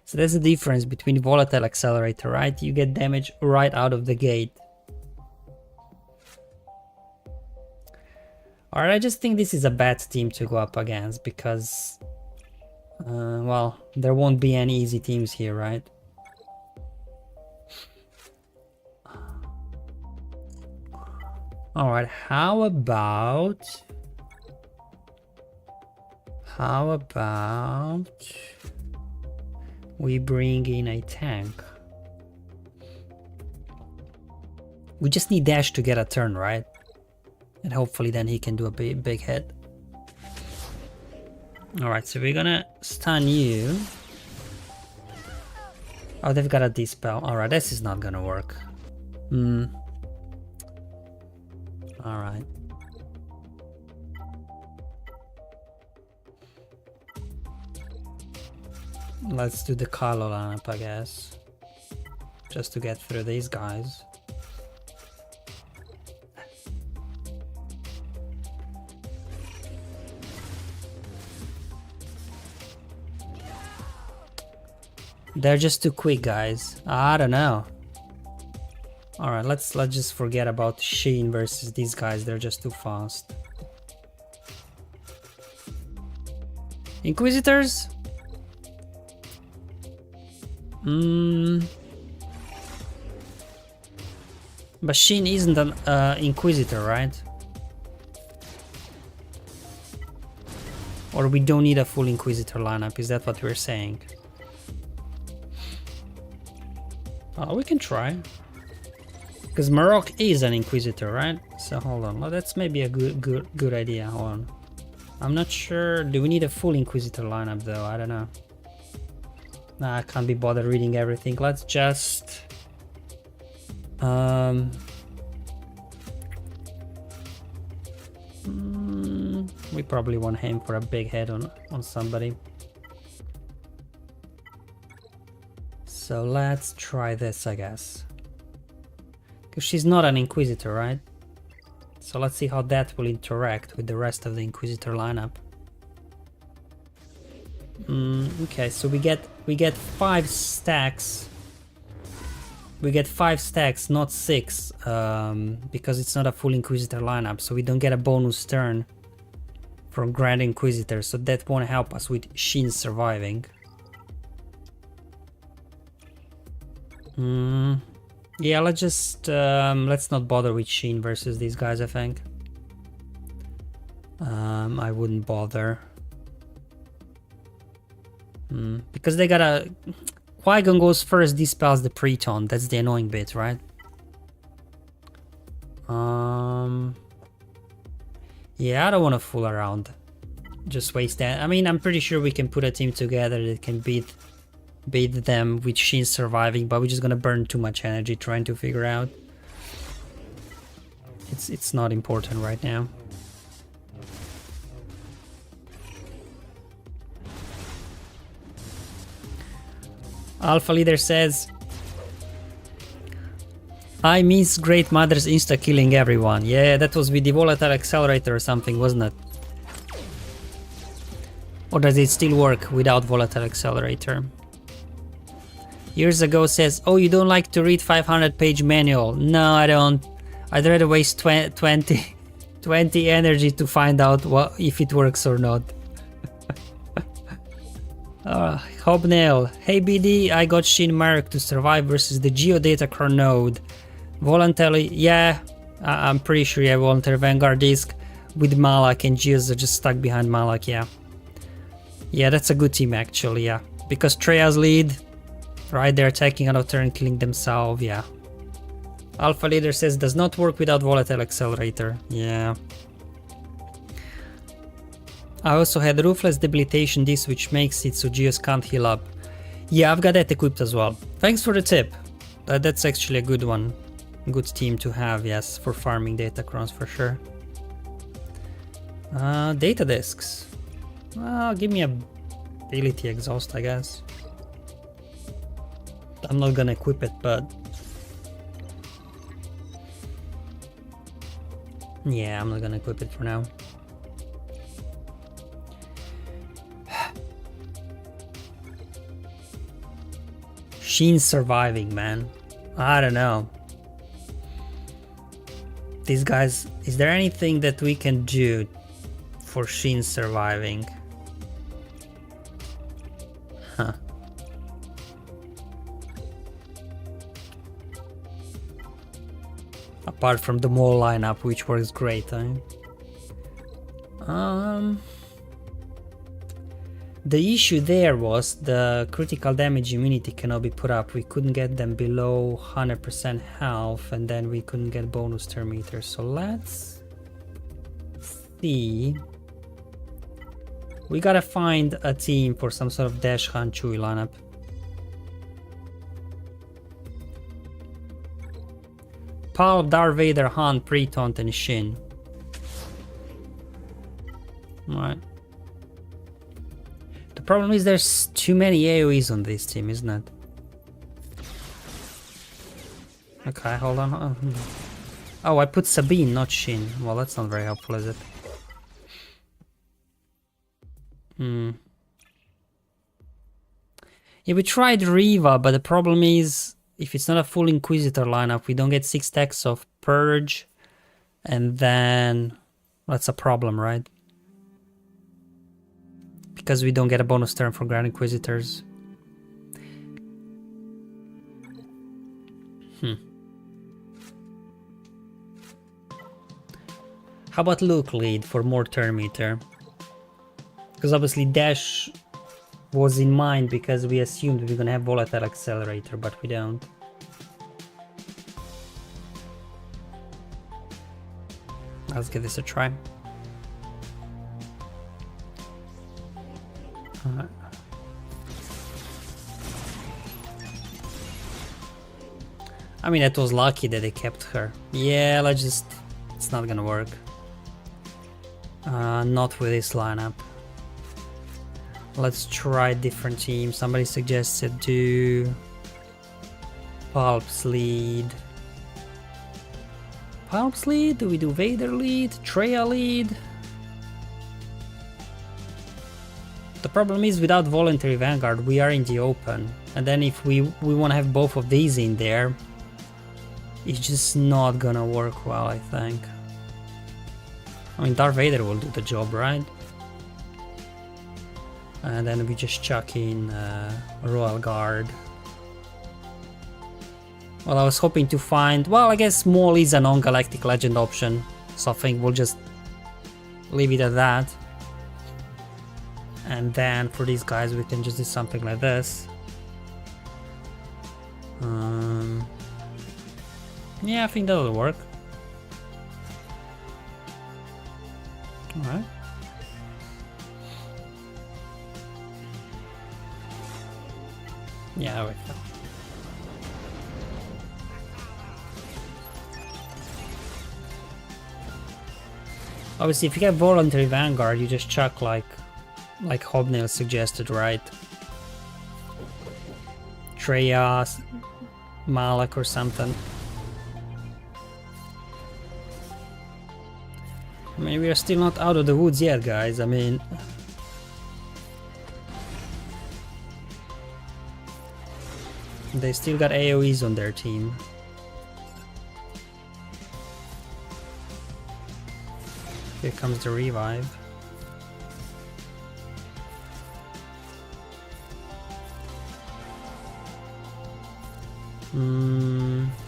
So there's a difference between volatile accelerator, right? You get damage right out of the gate. Alright, I just think this is a bad team to go up against because, well, there won't be any easy teams here, right? Alright, how about we bring in a tank? We just need Dash to get a turn, right? And hopefully then he can do a big hit. Alright, so we're gonna stun you. Oh, they've got a dispel. Alright, this is not gonna work. Alright. Let's do the Kylo lineup, I guess. Just to get through these guys. They're just too quick, guys. I don't know. Alright, let's just forget about Shin versus these guys. They're just too fast. Inquisitors? But Shin isn't an Inquisitor, right? Or we don't need a full Inquisitor lineup, is that what we're saying? We can try. Because Marok is an Inquisitor, right? So hold on, well, that's maybe a good idea. Hold on. I'm not sure. Do we need a full Inquisitor lineup though? I don't know. Nah, I can't be bothered reading everything. Let's just... we probably want to aim for a big head on somebody. So let's try this, I guess. Because she's not an Inquisitor, right? So let's see how that will interact with the rest of the Inquisitor lineup. Okay, so we get 5 stacks. We get 5 stacks, not 6, because it's not a full Inquisitor lineup, so we don't get a bonus turn from Grand Inquisitor, so that won't help us with Shin surviving. Yeah, let's just let's not bother with Shin versus these guys, I think. I wouldn't bother. Because they got a... Huyang goes first, dispels the Preton. That's the annoying bit, right? Yeah, I don't want to fool around. Just waste that. I mean, I'm pretty sure we can put a team together that can beat them with Shin surviving, but we're just gonna burn too much energy trying to figure out. It's not important right now. Alpha Leader says, I miss Great Mother's insta-killing everyone. Yeah, that was with the Volatile Accelerator or something, wasn't it? Or does it still work without Volatile Accelerator? Years ago says, oh, you don't like to read 500-page manual. No, I don't. I'd rather waste 20 energy to find out if it works or not. Hobnail. Hey BD, I got Shin Mark to survive versus the Geodata node. Voluntarily, yeah, I'm pretty sure you have voluntary Vanguard disc with Malak, and Geos are just stuck behind Malak, yeah. Yeah, that's a good team actually, yeah. Because Treya's lead, right, they're attacking out of turn, killing themselves, yeah. Alpha Leader says, does not work without Volatile Accelerator, yeah. I also had Ruthless Debilitation disc, which makes it so Geos can't heal up. Yeah, I've got that equipped as well. Thanks for the tip. That's actually a good one. Good team to have, yes, for farming Datacrons for sure. Data discs. Give me a ability exhaust, I guess. I'm not gonna equip it, but yeah, I'm not gonna equip it for now. Shin's surviving, man. I don't know. These guys, is there anything that we can do for Shin surviving? Huh. Apart from the Maul lineup, which works great, huh? The issue there was the critical damage immunity cannot be put up. We couldn't get them below 100% health, and then we couldn't get bonus turn meters. So let's see. We gotta find a team for some sort of Dash Han Chewie lineup. Palp, Darth Vader, Han, Pre-Taunt, and Shin. Alright. The problem is there's too many AoEs on this team, isn't it? Okay, hold on. Oh, I put Sabine, not Shin. Well, that's not very helpful, is it? Yeah, we tried Reva, but the problem is, if it's not a full Inquisitor lineup, we don't get 6 stacks of Purge, and then that's a problem, right? Because we don't get a bonus turn for Grand Inquisitors. How about Luke lead for more turn meter? Because obviously Dash was in mind because we assumed we were gonna have Volatile Accelerator, but we don't. Let's give this a try. Alright. I mean, it was lucky that they kept her. Yeah, let's just... it's not gonna work. Not with this lineup. Let's try a different team. Somebody suggested do Palp's lead. Palp's lead? Do we do Vader lead? Traya lead? The problem is without Voluntary Vanguard we are in the open. And then if we want to have both of these in there, it's just not gonna work well, I think. I mean, Darth Vader will do the job, right? And then we just chuck in Royal Guard. Well, I was hoping to find... well, I guess Maul is a non-galactic legend option, so I think we'll just leave it at that. And then for these guys we can just do something like this. Yeah, I think that'll work. Alright. Yeah, wait. Obviously, if you get Voluntary Vanguard, you just chuck like Hobnail suggested, right? Traya, Malak or something. I mean, we are still not out of the woods yet, guys. I mean... they still got AoEs on their team. Here comes the revive.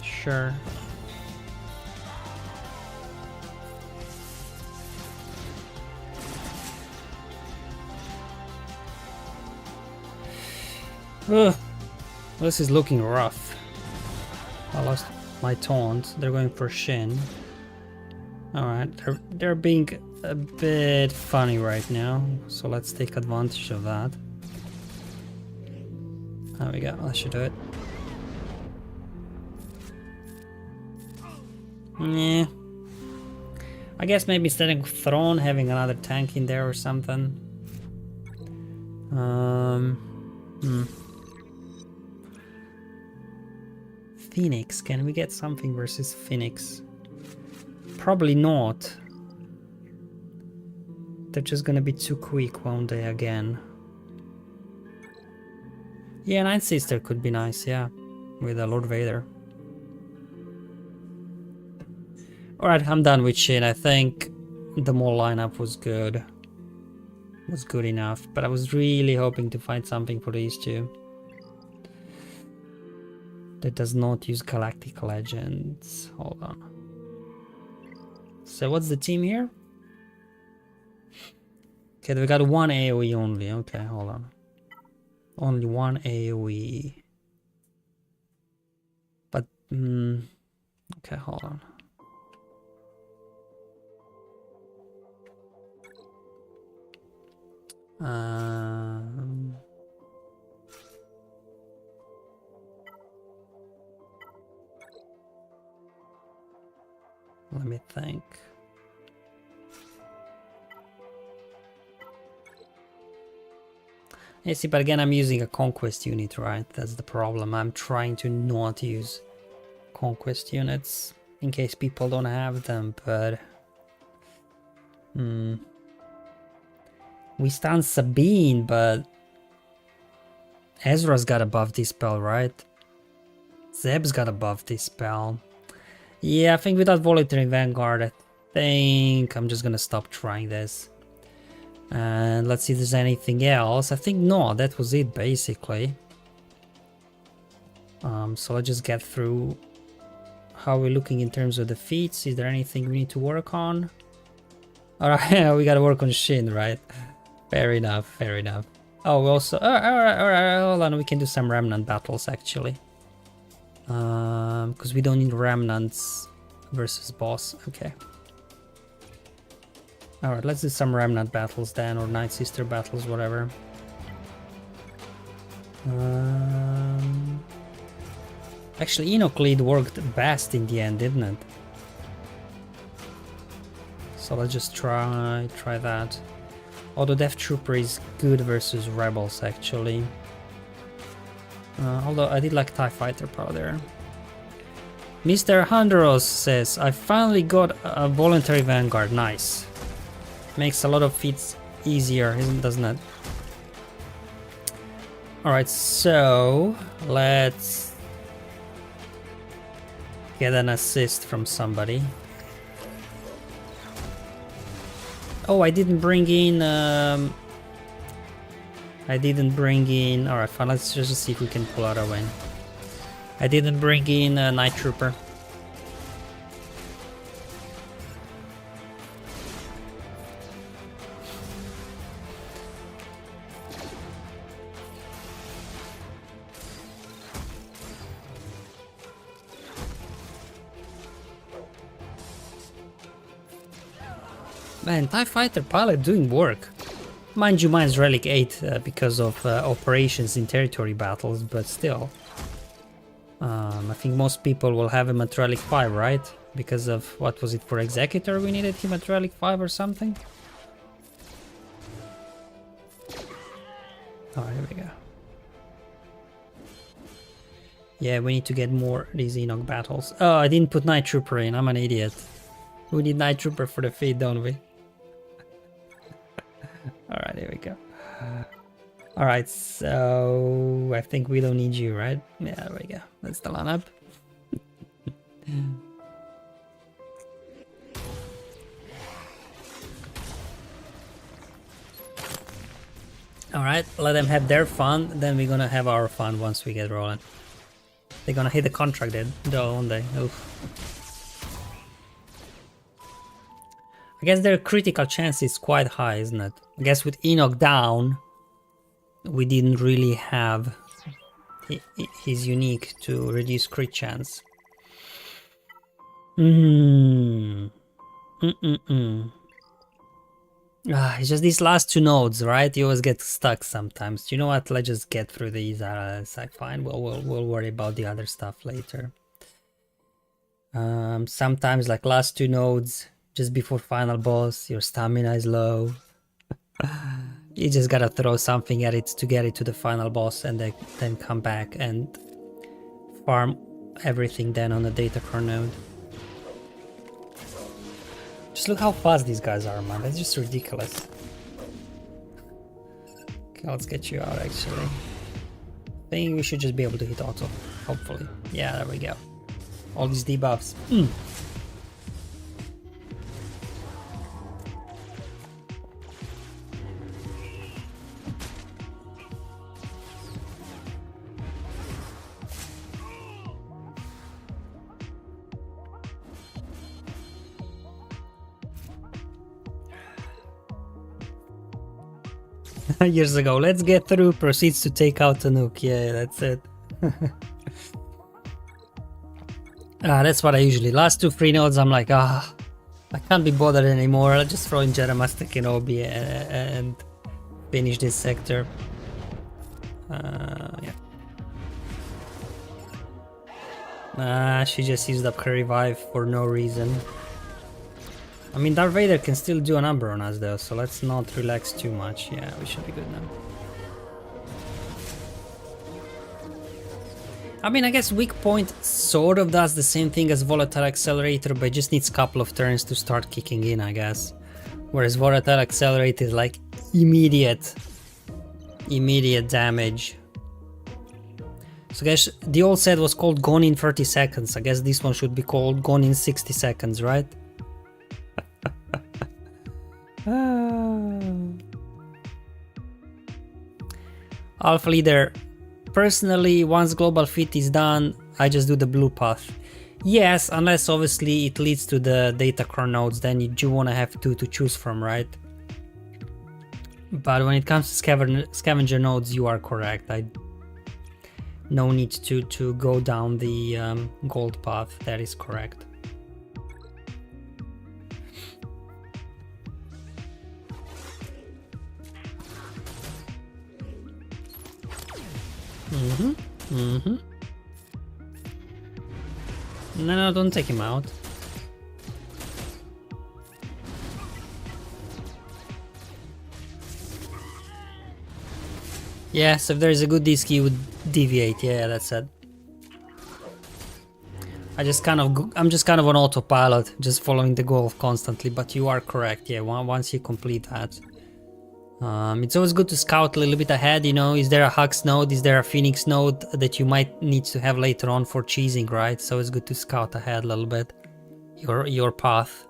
Sure. Ugh. This is looking rough. I lost my taunt. They're going for Shin. Alright, they're being a bit funny right now, so let's take advantage of that. There we go, that should do it. Yeah. I guess maybe instead of Throne having another tank in there or something. Phoenix, can we get something versus Phoenix? Probably not. They're just gonna be too quick, won't they, again? Yeah, Night Sister could be nice, yeah. With Lord Vader. Alright, I'm done with Shin. I think the Maul lineup was good. Was good enough, but I was really hoping to find something for these two that does not use Galactic Legends. Hold on. So what's the team here? Okay, we got one AoE only. Okay, hold on. Only one AoE. But, okay, hold on. Let me think. Yeah, see, but again, I'm using a Conquest unit, right? That's the problem. I'm trying to not use Conquest units in case people don't have them, but... We stand Sabine, but... Ezra's got a buff this spell, right? Zeb's got a buff this spell. Yeah, I think without Voluntary Vanguard, I think I'm just gonna stop trying this. And let's see if there's anything else. I think no, that was it basically. So let's just get through how we're looking in terms of the feats. Is there anything we need to work on? Alright, we gotta work on Shin, right? Fair enough, fair enough. Oh, we also... alright, hold on, we can do some remnant battles actually. Because we don't need remnants versus boss. Okay. Alright, let's do some remnant battles then, or Night Sister battles, whatever. Actually, Enoch lead worked best in the end, didn't it? So let's just try that. Although Death Trooper is good versus Rebels, actually. Although I did like TIE Fighter Power there. Mr. Handros says, I finally got a Voluntary Vanguard. Nice. Makes a lot of feats easier, doesn't it? Alright, so let's get an assist from somebody. Oh, I didn't bring in... Alright, fine, let's just see if we can pull out a win. I didn't bring in a Night Trooper. Man, TIE Fighter pilot doing work. Mind you, mine's Relic 8 because of operations in territory battles, but still. I think most people will have him at Relic 5, right? Because of, what was it, for Executor we needed him at Relic 5 or something? Oh, here we go. Yeah, we need to get more these Enoch battles. Oh, I didn't put Night Trooper in, I'm an idiot. We need Night Trooper for the feat, don't we? Alright, here we go. Alright, so I think we don't need you, right? Yeah, there we go. That's the lineup. Alright, let them have their fun, then we're gonna have our fun once we get rolling. They're gonna hit the contract then, though, won't they? Oof. I guess their critical chance is quite high, isn't it? I guess with Enoch down, we didn't really have his unique to reduce crit chance. It's just these last two nodes, right? You always get stuck sometimes. You know what? Let's just get through these. It's like fine. We'll worry about the other stuff later. Sometimes like last two nodes, just before final boss, your stamina is low. You just gotta throw something at it to get it to the final boss and then come back and farm everything then on the data core node. Just look how fast these guys are, man. That's just ridiculous. Okay, let's get you out actually. I think we should just be able to hit auto, hopefully. Yeah, there we go. All these debuffs. Years ago, let's get through, proceeds to take out a nuke. Yeah, that's it. That's what I usually, last 2 free nodes, I'm like, I can't be bothered anymore. I'll just throw in Jeremaster Kenobi and finish this sector. Yeah. She just used up her revive for no reason. I mean, Darth Vader can still do a number on us though, so let's not relax too much. Yeah, we should be good now. I mean, I guess Weak Point sort of does the same thing as Volatile Accelerator, but it just needs a couple of turns to start kicking in, I guess. Whereas Volatile Accelerator is like immediate damage. So I guess the old set was called Gone in 30 seconds. I guess this one should be called Gone in 60 seconds, right? Alpha Leader, personally, once Global Fit is done, I just do the blue path. Yes, unless obviously it leads to the data core nodes, then you do want to have 2 to choose from, right? But when it comes to scavenger nodes, you are correct. No need to go down the gold path, that is correct. No, don't take him out. Yes, if there's a good disc, he would deviate. Yeah, that's it. I'm just kind of on autopilot, just following the goal constantly. But you are correct. Yeah, once you complete that. It's always good to scout a little bit ahead, you know, is there a Hux node, is there a Phoenix node that you might need to have later on for cheesing, right? So it's good to scout ahead a little bit, your path.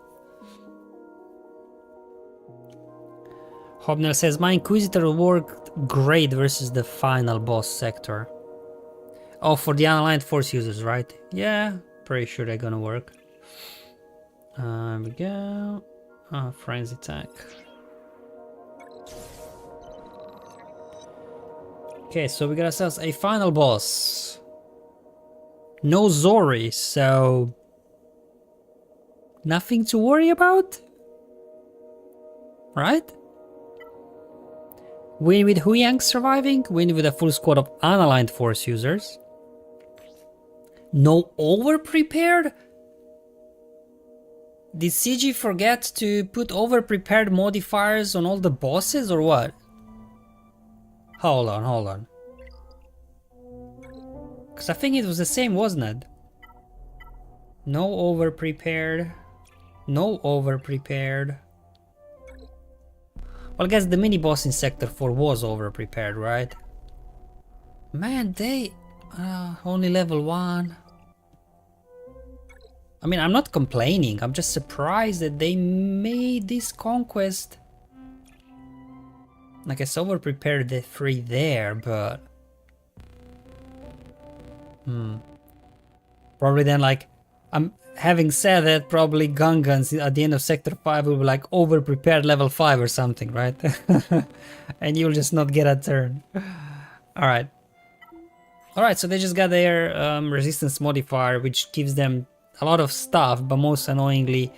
Hobner says, my Inquisitor worked great versus the final boss sector. Oh, for the unaligned force users, right? Yeah, pretty sure they're gonna work. There we go. Frenzy attack. Okay, so we got ourselves a final boss. No Zori, so nothing to worry about, right? Win with Huyang surviving, win with a full squad of unaligned force users. No over-prepared? Did CG forget to put over-prepared modifiers on all the bosses or what? Hold on. Because I think it was the same, wasn't it? No over-prepared. No over-prepared. Well, I guess the mini-boss in Sector 4 was over-prepared, right? Man, they... only level 1. I mean, I'm not complaining. I'm just surprised that they made this Conquest... I guess over-prepared the 3 there, but... Probably then, like... Having said that, probably Gungans at the end of Sector 5 will be like over-prepared level 5 or something, right? And you'll just not get a turn. Alright. Alright, so they just got their resistance modifier, which gives them a lot of stuff, but most annoyingly,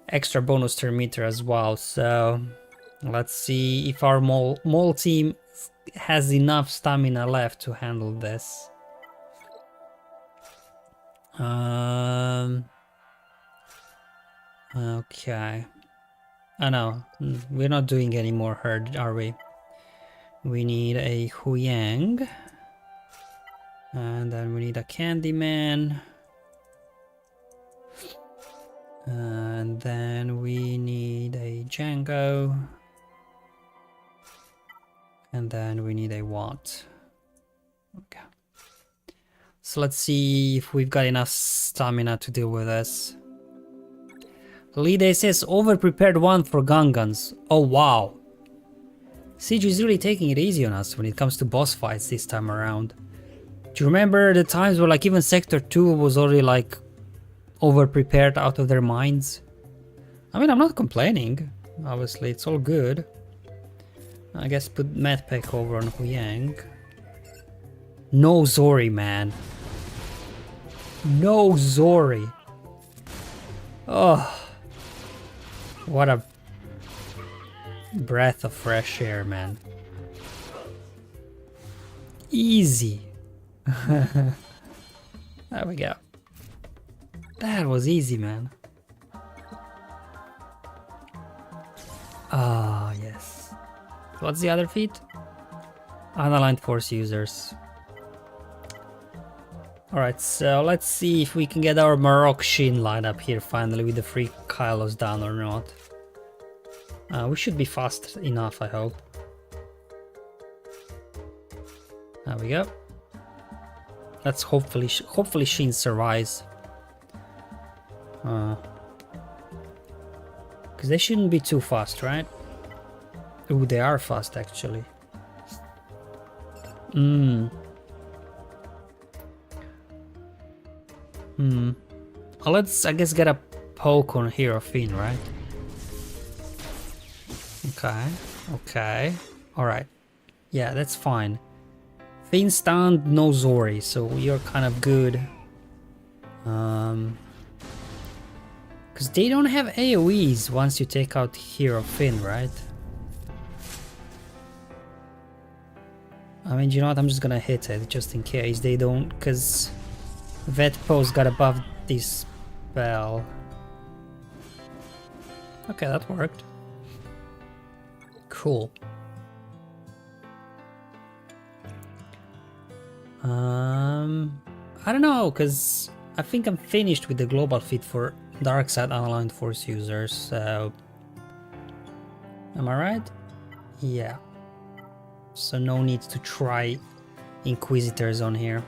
extra bonus turn meter as well. So... let's see if our Maul team has enough stamina left to handle this. Okay. Oh no, we're not doing any more herd, are we? We need a Huyang. And then we need a Candyman. And then we need a Django. And then we need a Watt. Okay. So let's see if we've got enough stamina to deal with this. Lead says over-prepared one for Gungans. Oh wow. Siege is really taking it easy on us when it comes to boss fights this time around. Do you remember the times where like even Sector 2 was already like over-prepared out of their minds? I mean, I'm not complaining. Obviously, it's all good. I guess put Medpack over on Huyang. No Zori, man. No Zori. Oh. What a breath of fresh air, man. Easy. There we go. That was easy, man. Ah, yes. What's the other feat? Unaligned force users. Alright, so let's see if we can get our Marok Shin lineup here finally with the 3 Kylos down or not. We should be fast enough, I hope. There we go. Let's hopefully Shin survives. Because they shouldn't be too fast, right? Ooh, they are fast actually. Let's, I guess, get a poke on Hero Finn, right? Okay. Alright. Yeah, that's fine. Finn stunned, no Zori, so you're kind of good. Because they don't have AoEs once you take out Hero Finn, right? I mean, you know what? I'm just gonna hit it just in case they don't, because Vet Post got above this spell. Okay, that worked. Cool. I don't know, because I think I'm finished with the global feat for Dark Side Unaligned Force users, so... Am I right? Yeah. So no need to try Inquisitors on here.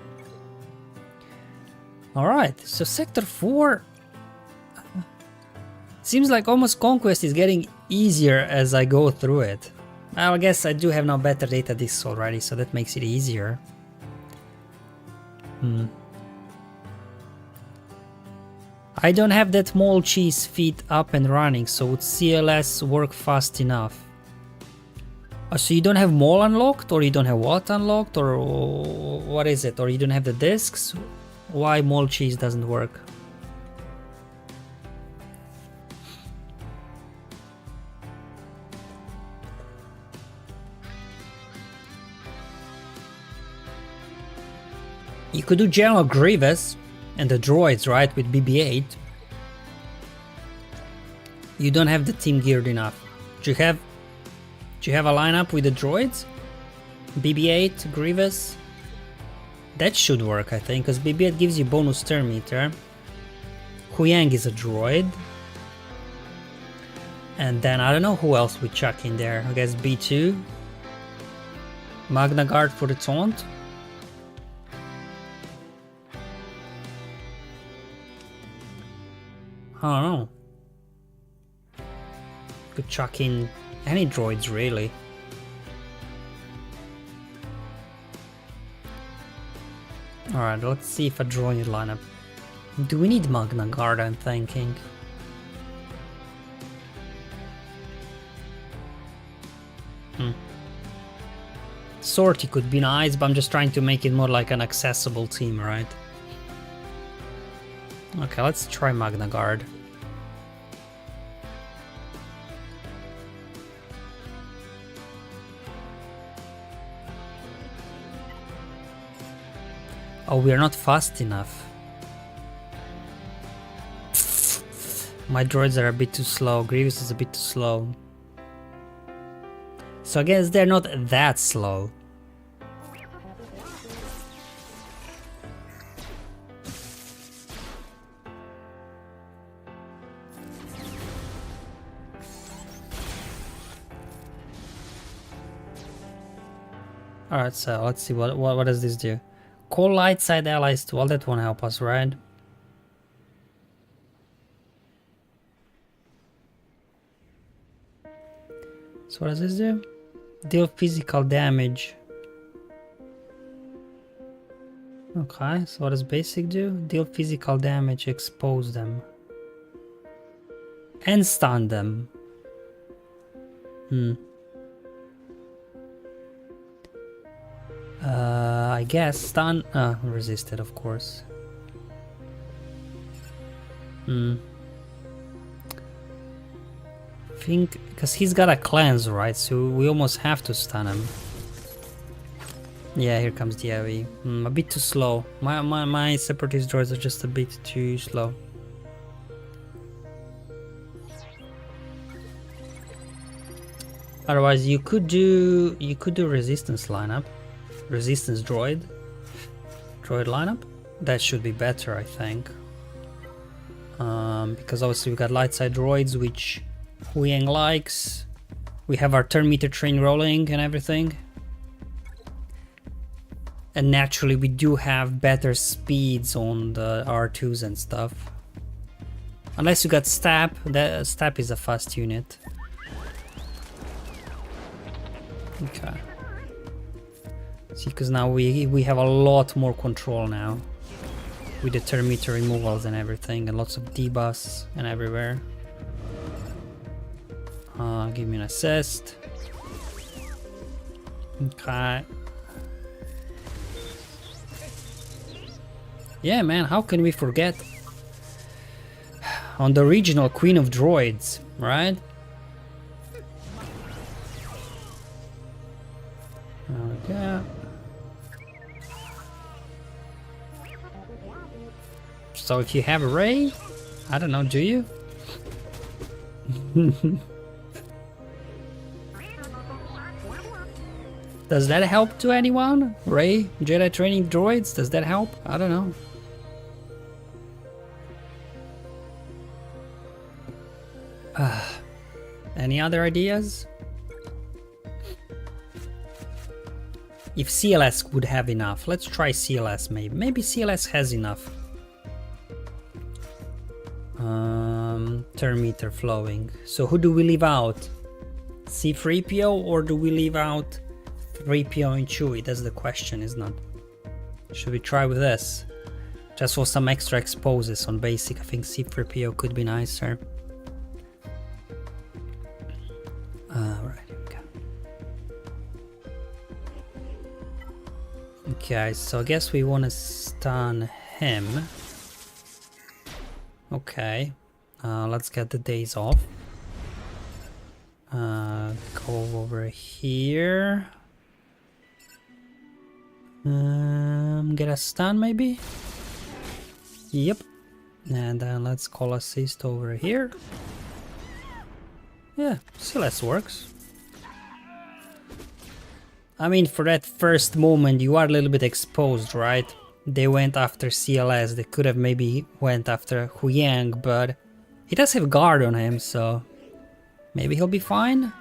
Alright, so Sector 4... Seems like almost Conquest is getting easier as I go through it. I guess I do have now better data discs already, so that makes it easier. I don't have that Maul cheese feat up and running, so would CLS work fast enough? So you don't have Maul unlocked, or you don't have what unlocked, or what is it? Or you don't have the discs? Why Maul cheese doesn't work? You could do General Grievous and the droids, right, with BB-8. You don't have the team geared enough. Do you have a lineup with the droids? BB-8, Grievous? That should work, I think, because BB-8 gives you bonus turn meter. Huyang is a droid. And then I don't know who else we chuck in there. I guess B2. Magna Guard for the taunt. I don't know. Could chuck in any droids, really. Alright, let's see if a droid lineup. Do we need Magna Guard, I'm thinking? Sortie could be nice, but I'm just trying to make it more like an accessible team, right? Okay, let's try Magna Guard. Oh, we are not fast enough. My droids are a bit too slow. Grievous is a bit too slow. So I guess they're not that slow. Alright, so let's see what does this do? Call light side allies to all, that won't help us, right? So what does this do? Deal physical damage. Okay, so what does basic do? Deal physical damage, expose them. And stun them. I guess stun, resisted, of course. Think, because he's got a cleanse, right? So we almost have to stun him. Yeah, here comes the AoE. A bit too slow. My separatist droids are just a bit too slow. Otherwise, you could do resistance lineup. Resistance droid lineup. That should be better, I think, because obviously we got light side droids, which Huyang likes. We have our turn meter train rolling and everything, and naturally we do have better speeds on the R2s and stuff, unless you got stab. That stab is a fast unit. Okay. See, because now we have a lot more control now with the turn meter removals and everything, and lots of debuffs and everywhere. Give me an assist. Okay. Yeah, man, how can we forget on the original Queen of Droids, right? Okay. So if you have a Ray, I don't know, do you? Does that help to anyone? Ray, Jedi training droids, does that help? I don't know. Any other ideas? If CLS would have enough, let's try CLS maybe. Maybe CLS has enough. Turn meter flowing. So who do we leave out? C-3PO, or do we leave out 3PO and Chewie? That's the question, isn't it? Should we try with this? Just for some extra exposes on basic. I think C-3PO could be nicer. Right, here we go. Okay, so I guess we want to stun him. Okay, let's get the days off. Go over here. Get a stun maybe? Yep. And then let's call assist over here. Yeah, CLS works. I mean, for that first moment you are a little bit exposed, right? They went after CLS, they could have maybe went after Huyang, but he does have guard on him, so maybe he'll be fine.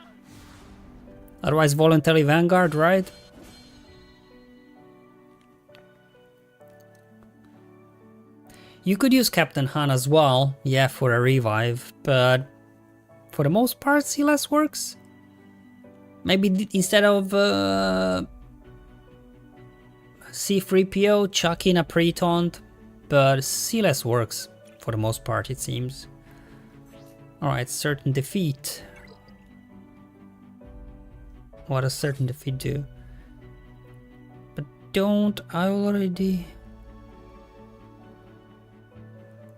Otherwise voluntary vanguard, right? You could use Captain Han as well, yeah, for a revive, but for the most part CLS works. Maybe instead of C-3PO, chuck in a pre-taunt, but CLS works for the most part, it seems. Alright, certain defeat. What does certain defeat do? But don't I already...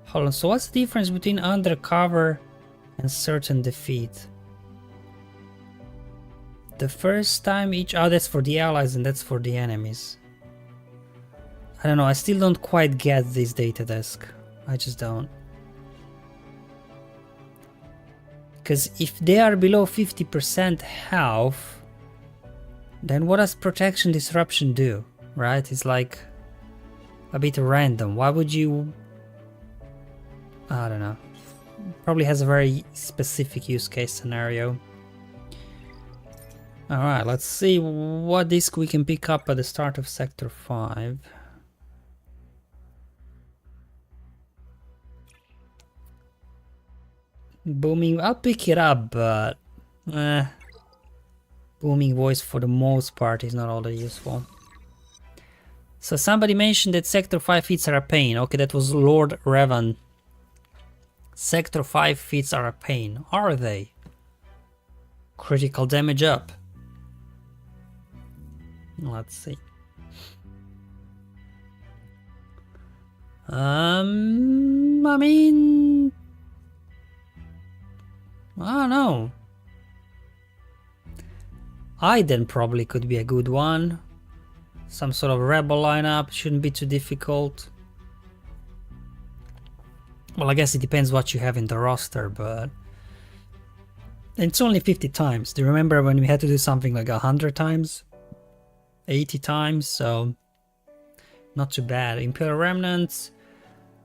Hold on, so what's the difference between undercover and certain defeat? The first time each... Oh, that's for the allies and that's for the enemies. I don't know, I still don't quite get this data disk. I just don't. Because if they are below 50% health, Then what does protection disruption do, right? It's like a bit random. Why would you... I don't know. Probably has a very specific use case scenario. Alright, let's see what disc we can pick up at the start of Sector 5. Booming, I'll pick it up, but... booming voice for the most part is not all that useful. So somebody mentioned that Sector 5 feats are a pain. Okay, that was Lord Revan. Sector 5 feats are a pain. Are they? Critical damage up. Let's see. I mean... I don't know. Iden probably could be a good one. Some sort of rebel lineup, shouldn't be too difficult. Well, I guess it depends what you have in the roster, but... it's only 50 times. Do you remember when we had to do something like 100 times? 80 times, so... not too bad. Imperial Remnants...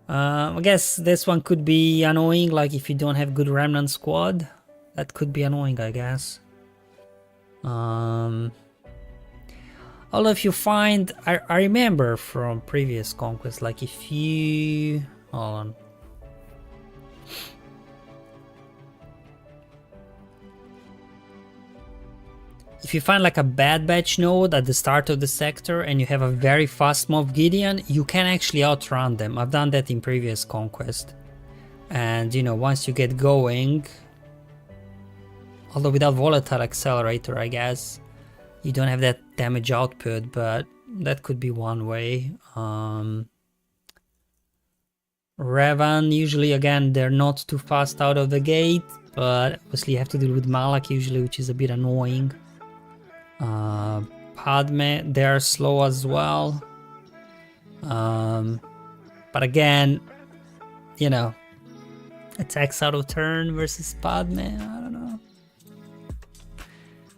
I guess this one could be annoying, like if you don't have good Remnant squad. That could be annoying, I guess. Although if you find... I remember from previous Conquest, like if you... hold on. If you find like a bad batch node at the start of the sector and you have a very fast Moff Gideon, you can actually outrun them. I've done that in previous Conquest. And you know, once you get going, although without Volatile Accelerator, I guess, you don't have that damage output, but that could be one way. Revan, usually again, they're not too fast out of the gate, but obviously you have to deal with Malak usually, which is a bit annoying. Padme, they're slow as well. But again, you know, attacks out of turn versus Padme, I don't know.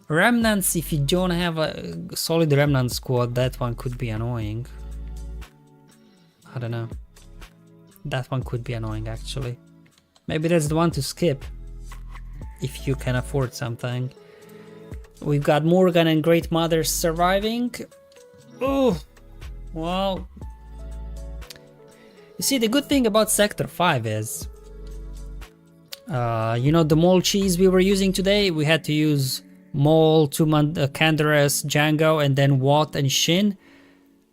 Remnants, if you don't have a solid Remnant squad, that one could be annoying. I don't know. That one could be annoying actually. Maybe that's the one to skip if you can afford something. We've got Morgan and Great Mother surviving. Oh, well. You see, the good thing about Sector 5 is, you know, the Maul cheese we were using today, we had to use Maul, Canderous, Django, and then Watt and Shin.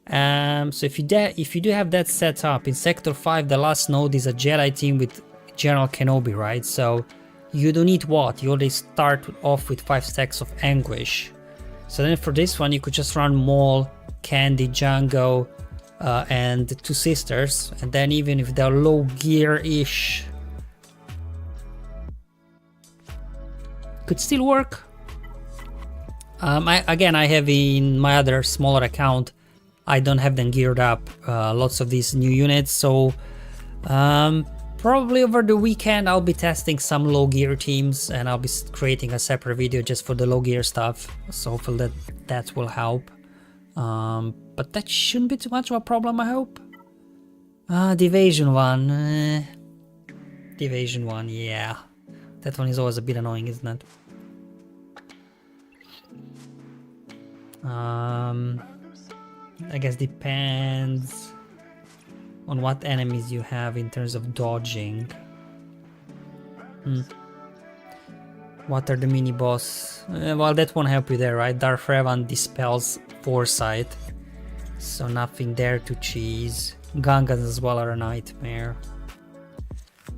So if you do have that set up in Sector 5, the last node is a Jedi team with General Kenobi, right? So you don't need Watt, you already start off with 5 stacks of Anguish. So then for this one you could just run Maul, Candy, Django, and 2 sisters, and then even if they're low gear-ish, could still work. I have in my other smaller account, I don't have them geared up, lots of these new units, so probably over the weekend I'll be testing some low gear teams and I'll be creating a separate video just for the low gear stuff, so hopefully that will help. But that shouldn't be too much of a problem, I hope. The evasion one. The evasion one, yeah. That one is always a bit annoying, isn't it? I guess depends on what enemies you have in terms of dodging. What are the mini boss? Well, that won't help you there, right? Darth Revan dispels foresight, so nothing there to cheese. Gungans as well are a nightmare.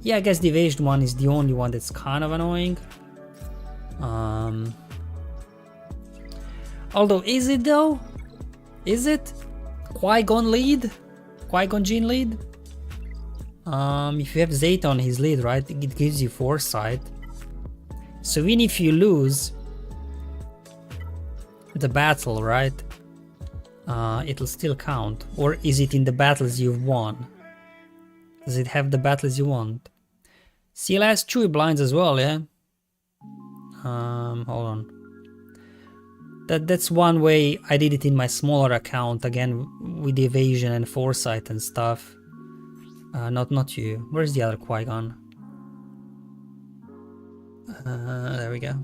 Yeah, I guess the evasion one is the only one that's kind of annoying. Although, is it though? Is it? Qui-Gon lead? Qui-Gon Jinn lead? If you have Zeta on his lead, right, it gives you foresight. So even if you lose the battle, right, it'll still count. Or is it in the battles you've won? Does it have the battles you want? Seal has Chewie blinds as well, yeah? Hold on. That's one way I did it in my smaller account, again with evasion and foresight and stuff. Not you. Where's the other Qui-Gon? There we go.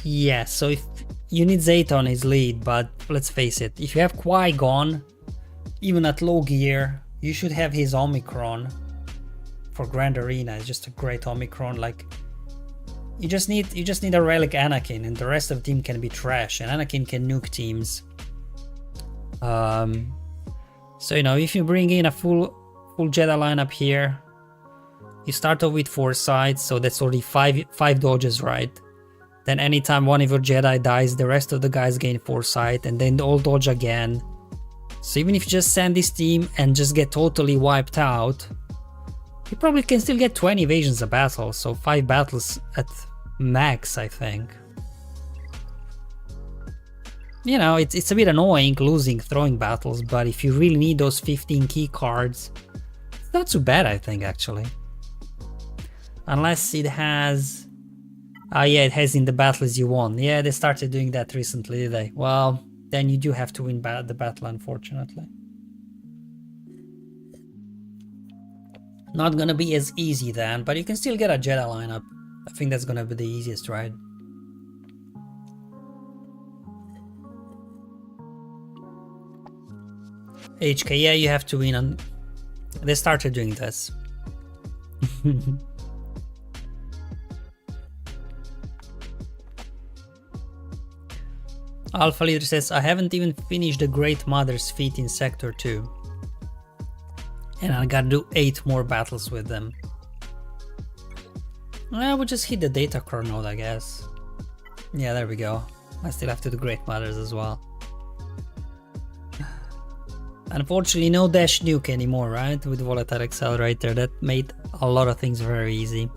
Yeah, so if you need Zeta on his lead, but let's face it, if you have Qui-Gon, even at low gear, you should have his Omicron for Grand Arena. It's just a great Omicron. Like, you just need a relic Anakin, and the rest of the team can be trash, and Anakin can nuke teams. So you know, if you bring in a full Jedi lineup here, you start off with foresight, so that's already five dodges, right? Then anytime one of your Jedi dies, the rest of the guys gain foresight, and then all dodge again. So even if you just send this team and just get totally wiped out, you probably can still get 20 evasions a battle, so 5 battles at max, I think. You know, it's a bit annoying losing throwing battles, but if you really need those 15 key cards, it's not too bad, I think, actually. Unless it has... yeah, it has in the battles you won. Yeah, they started doing that recently, did they? Well, then you do have to win the battle, unfortunately. Not gonna be as easy then, but you can still get a Jedi lineup. I think that's gonna be the easiest, right? HK, yeah, you have to win on... They started doing this. Alpha Leader says, I haven't even finished the Great Mother's feat in Sector 2. And I gotta do 8 more battles with them. I would just hit the data core node, I guess. Yeah, there we go. I still have to do Great Mothers as well. Unfortunately, no dash nuke anymore, right? With Volatile Accelerator, that made a lot of things very easy.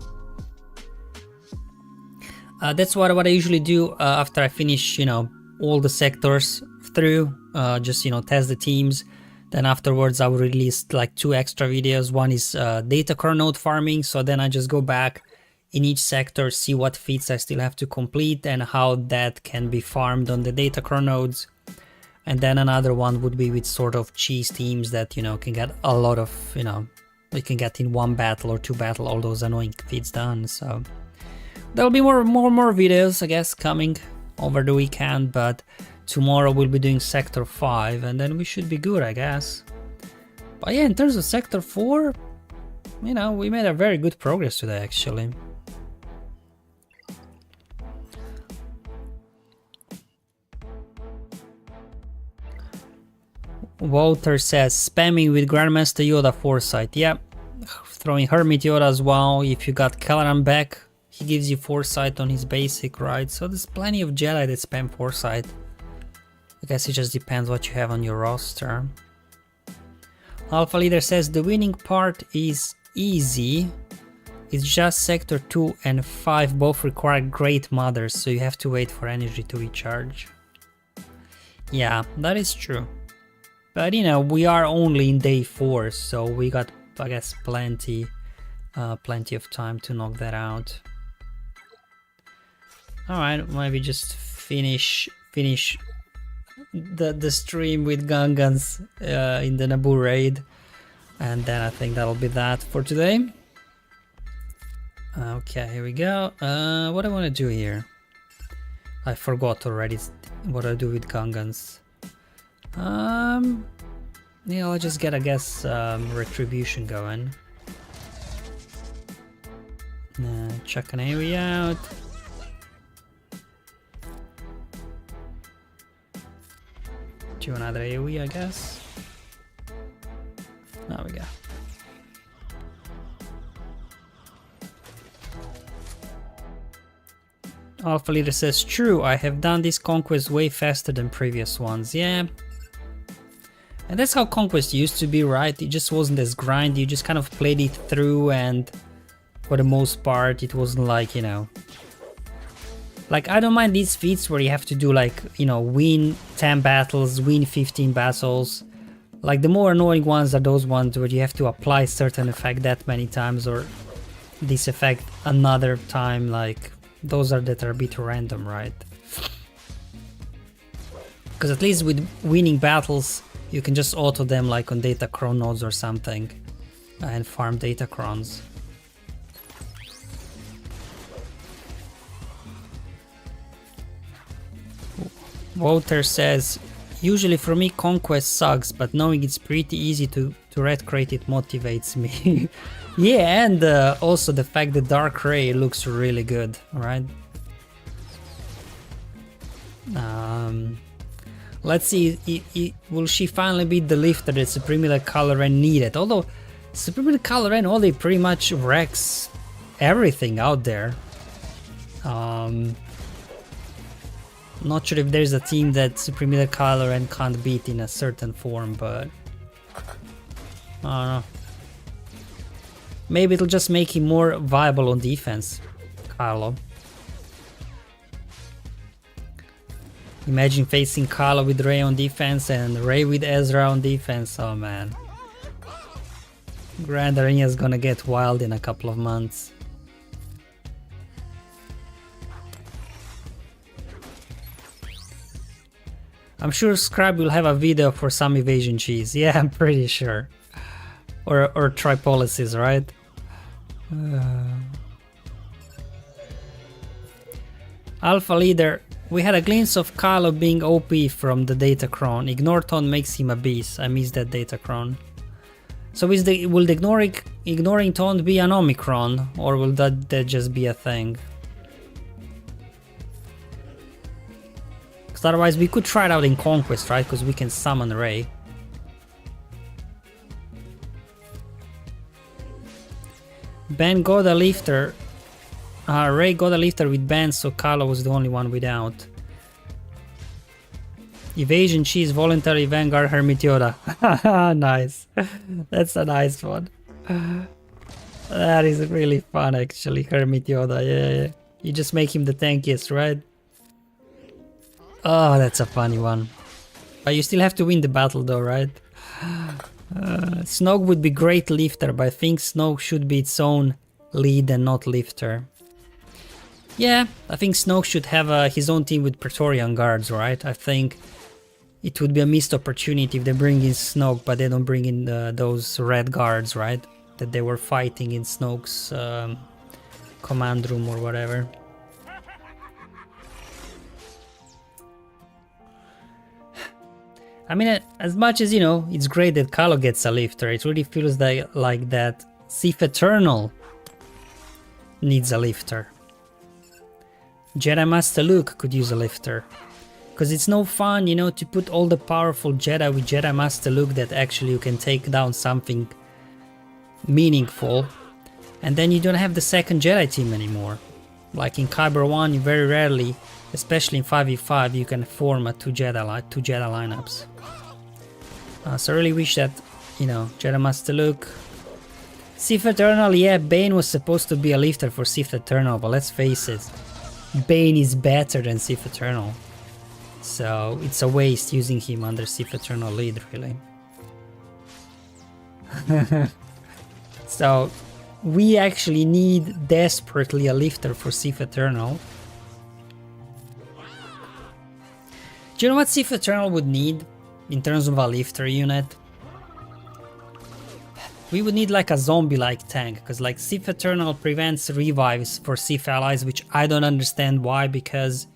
That's what I usually do after I finish, you know, all the sectors through, just, you know, test the teams. Then afterwards I will release like 2 extra videos. One is data core node farming, so then I just go back in each sector, see what feats I still have to complete and how that can be farmed on the data core nodes. And then another one would be with sort of cheese teams that, you know, can get a lot of, you know, you can get in 1 battle or 2 battle all those annoying feats done. So there'll be more videos, I guess, coming over the weekend, but tomorrow we'll be doing Sector 5 and then we should be good, I guess. But yeah, in terms of Sector 4, you know, we made a very good progress today, actually. Walter says, spamming with Grandmaster Yoda foresight. Yeah, throwing Hermit Yoda as well. If you got Kylo Ren back, he gives you foresight on his basic, right? So there's plenty of Jedi that spam foresight. I guess it just depends what you have on your roster. Alpha Leader says, the winning part is easy. It's just Sector 2 and 5 both require Great Mothers, so you have to wait for energy to recharge. Yeah, that is true. But you know, we are only in day 4, so we got, I guess, plenty of time to knock that out. Alright, maybe just finish the stream with Gungans in the NABOO raid, and then I think that'll be that for today. Okay, here we go. What do I want to do here? I forgot already what I do with Gungans. Yeah, I'll just get, I guess, retribution going. Check an area out. Do another AoE, I guess. There we go. Alpha Leader says, true, I have done this Conquest way faster than previous ones. Yeah. And that's how Conquest used to be, right? It just wasn't as grindy, you just kind of played it through, and for the most part it wasn't like, you know... Like, I don't mind these feats where you have to do like, you know, win 10 battles, win 15 battles. Like the more annoying ones are those ones where you have to apply certain effect that many times or this effect another time, like those are that are a bit random, right? Because at least with winning battles you can just auto them like on Datacron nodes or something and farm Datacrons. Walter says, usually for me Conquest sucks, but knowing it's pretty easy to red crate it motivates me. Yeah, and also the fact that Dark Ray looks really good, right? Let's see, will she finally beat the lifter that Supreme Leader Kylo Ren needed? Although Supreme Leader Kylo Ren only pretty much wrecks everything out there. Not sure if there's a team that Supreme Leader Kylo Ren can't beat in a certain form, but I don't know. Maybe it'll just make him more viable on defense, Kylo. Imagine facing Kylo with Rey on defense and Rey with Ezra on defense. Oh man. Grand Arena is gonna get wild in a couple of months. I'm sure Scrab will have a video for some evasion cheese. Yeah, I'm pretty sure. Or tripolises, right? Alpha Leader. We had a glimpse of Kylo being OP from the Datacron. Ignorton makes him a beast. I miss that Datacron. So will the ignoring taunt be an Omicron, or will that just be a thing? Because otherwise we could try it out in Conquest, right? Because we can summon Rey. Ben got a lifter. Rey got a lifter with Ben, so Kylo was the only one without. Evasion cheese, voluntary Vanguard Hermit Yoda. Nice. That's a nice one. That is really fun actually, Hermit Yoda. Yeah. You just make him the tankiest, right? Oh, that's a funny one. But you still have to win the battle though, right? Snoke would be great lifter, but I think Snoke should be its own lead and not lifter. Yeah, I think Snoke should have his own team with Praetorian guards, right? I think it would be a missed opportunity if they bring in Snoke, but they don't bring in those red guards, right? That they were fighting in Snoke's command room or whatever. I mean, as much as, you know, it's great that Kylo gets a lifter, it really feels like that Sith Eternal needs a lifter. Jedi Master Luke could use a lifter. Because it's no fun, you know, to put all the powerful Jedi with Jedi Master Luke that actually you can take down something meaningful. And then you don't have the second Jedi team anymore. Like in Kyber 1, you very rarely, especially in 5v5, you can form a two Jedi lineups. So I really wish that, you know, Jedi Master Luke. Sith Eternal, yeah, Bane was supposed to be a lifter for Sith Eternal, but let's face it, Bane is better than Sith Eternal. So it's a waste using him under Sith Eternal lead, really. So we actually need desperately a lifter for Sith Eternal. Do you know what Sith Eternal would need in terms of a lifter unit? We would need like a zombie-like tank, because like Sith Eternal prevents revives for Sith allies, which I don't understand why, because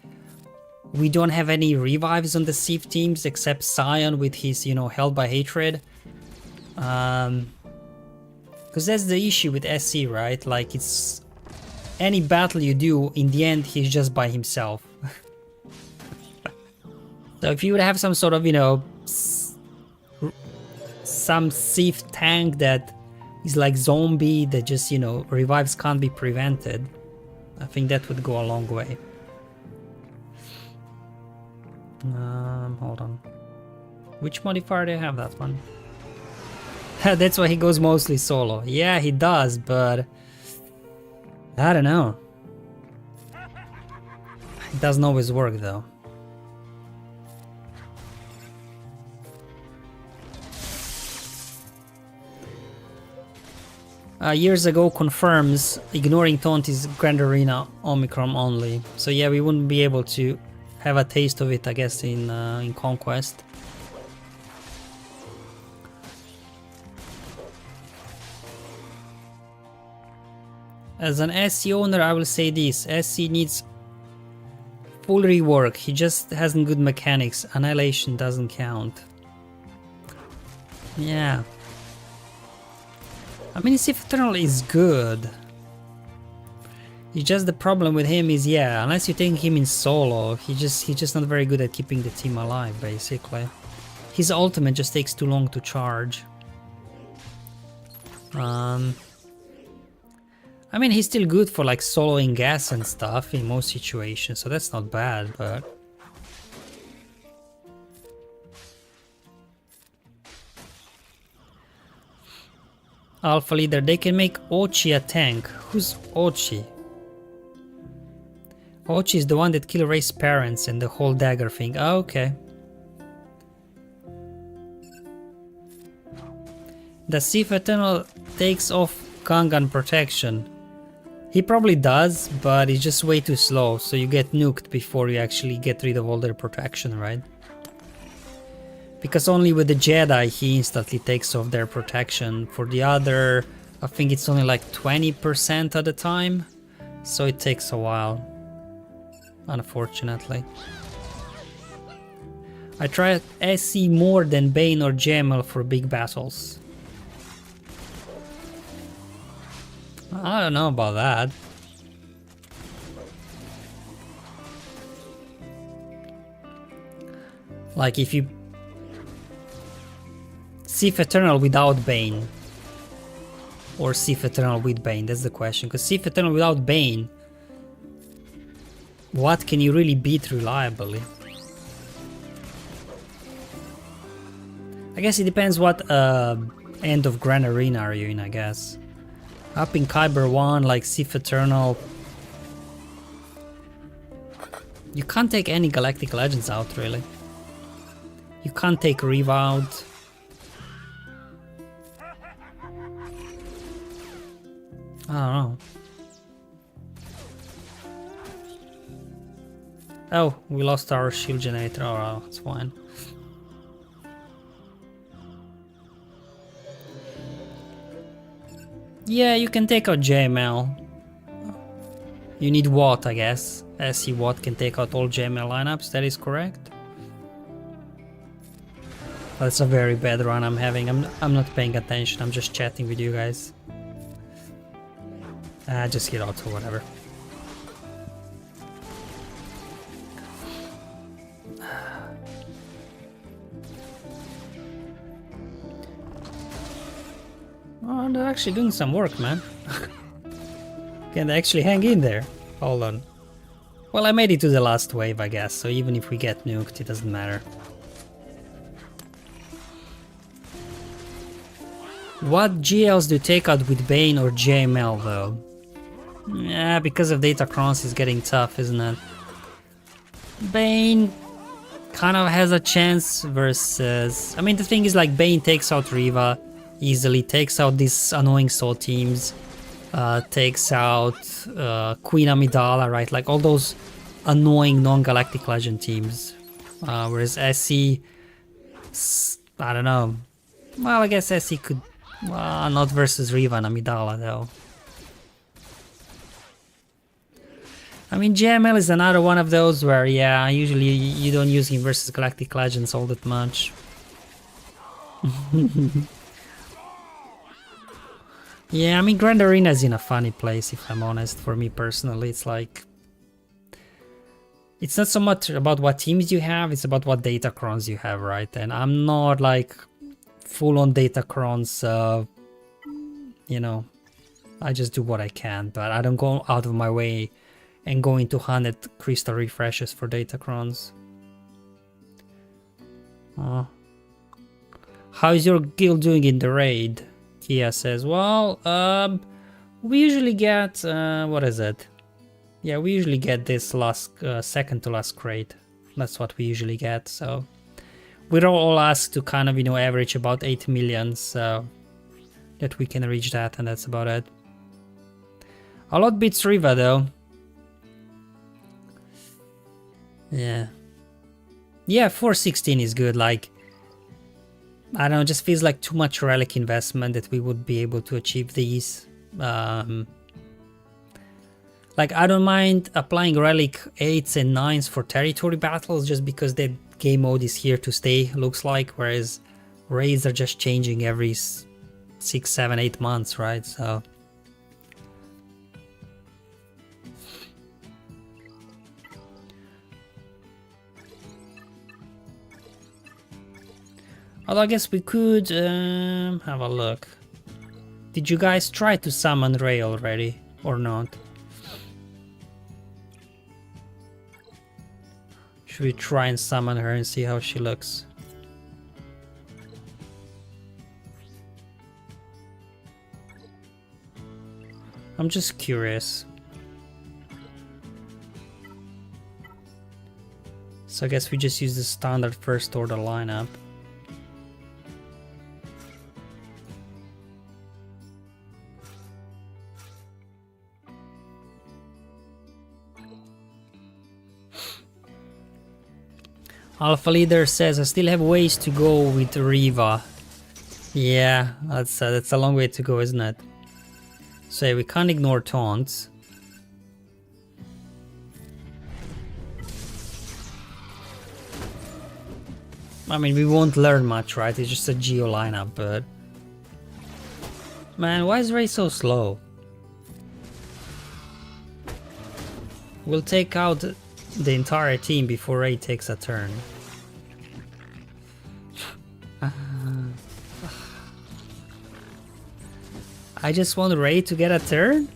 we don't have any revives on the Sith teams except Sion with his, you know, Held by Hatred. Because that's the issue with SC, right? Like, it's any battle you do, in the end, he's just by himself. So if you would have some sort of, you know, some Sith tank that is like zombie, that just, you know, revives can't be prevented, I think that would go a long way. Hold on. Which modifier do you have? That one? That's why he goes mostly solo. Yeah, he does, but I don't know. It doesn't always work though. years ago confirms ignoring taunt is Grand Arena Omicron only. So yeah, we wouldn't be able to have a taste of it, I guess, in Conquest. As an SC owner, I will say this: SC needs full rework. He just hasn't good mechanics. Annihilation doesn't count. Yeah. I mean, Sith Eternal is good. It's just the problem with him is, yeah, unless you take him in solo, he's just not very good at keeping the team alive, basically. His ultimate just takes too long to charge. I mean, he's still good for like soloing gas and stuff in most situations, so that's not bad, but... Alpha leader, they can make Ochi a tank. Who's Ochi? Ochi is the one that killed Rey's parents and the whole dagger thing. Oh, okay. The Sith Eternal takes off Gungan protection. He probably does, but it's just way too slow, so you get nuked before you actually get rid of all their protection, right? Because only with the Jedi he instantly takes off their protection. For the other, I think it's only like 20% at a time, so it takes a while, unfortunately. I tried SC more than Bane or JML for big battles. I don't know about that. Like if you... Sith Eternal without Bane. Or Sith Eternal with Bane, that's the question. Because Sith Eternal without Bane... What can you really beat reliably? I guess it depends what end of Grand Arena are you in, I guess. Up in Kyber 1, like Sith Eternal... You can't take any Galactic Legends out, really. You can't take Reva out. I don't know. Oh, we lost our shield generator. Oh, it's fine. Yeah, you can take out JML. You need Watt, I guess. SC Watt can take out all JML lineups, that is correct. That's a very bad run I'm having. I'm not paying attention, I'm just chatting with you guys. Just hit out or whatever. Oh, they're actually doing some work, man. Can they actually hang in there? Hold on. Well, I made it to the last wave, I guess, so even if we get nuked, it doesn't matter. What GLs do you take out with Bane or JML, though? Yeah, because of Datacrons it's getting tough, isn't it? Bane kind of has a chance versus... I mean, the thing is, like, Bane takes out Reva easily, takes out these annoying soul teams, takes out Queen Amidala, right? Like all those annoying non-Galactic Legend teams. Whereas SC, I don't know. Well, I guess SC could, not versus Reva and Amidala though. I mean, JML is another one of those where, yeah, usually you don't use him versus Galactic Legends all that much. Yeah, I mean, Grand Arena is in a funny place, if I'm honest, for me personally. It's like... It's not so much about what teams you have, it's about what Datacrons you have, right? And I'm not, like, full-on Datacrons, so... You know, I just do what I can, but I don't go out of my way and go into 100 crystal refreshes for Datacrons. How is your guild doing in the raid? Kia says, well, we usually get, what is it? Yeah, we usually get this last, second to last crate. That's what we usually get, so... We're all asked to kind of, you know, average about 8 million, so... that we can reach that, and that's about it. A lot beats Reva though. Yeah. Yeah, 416 is good. Like, I don't know, just feels like too much relic investment that we would be able to achieve these. Like, I don't mind applying relic 8s and 9s for territory battles just because the game mode is here to stay, looks like, whereas raids are just changing every 6, 7, 8 months, right? So although I guess we could have a look. Did you guys try to summon Rey already or not? Should we try and summon her and see how she looks? I'm just curious. So I guess we just use the standard first order lineup. Alpha Leader says, I still have ways to go with Reva. Yeah, that's a long way to go, isn't it? So yeah, we can't ignore taunts. I mean, we won't learn much, right? It's just a Geo lineup, but... Man, why is Rey so slow? We'll take out the entire team before Rey takes a turn. I just want Rey to get a turn?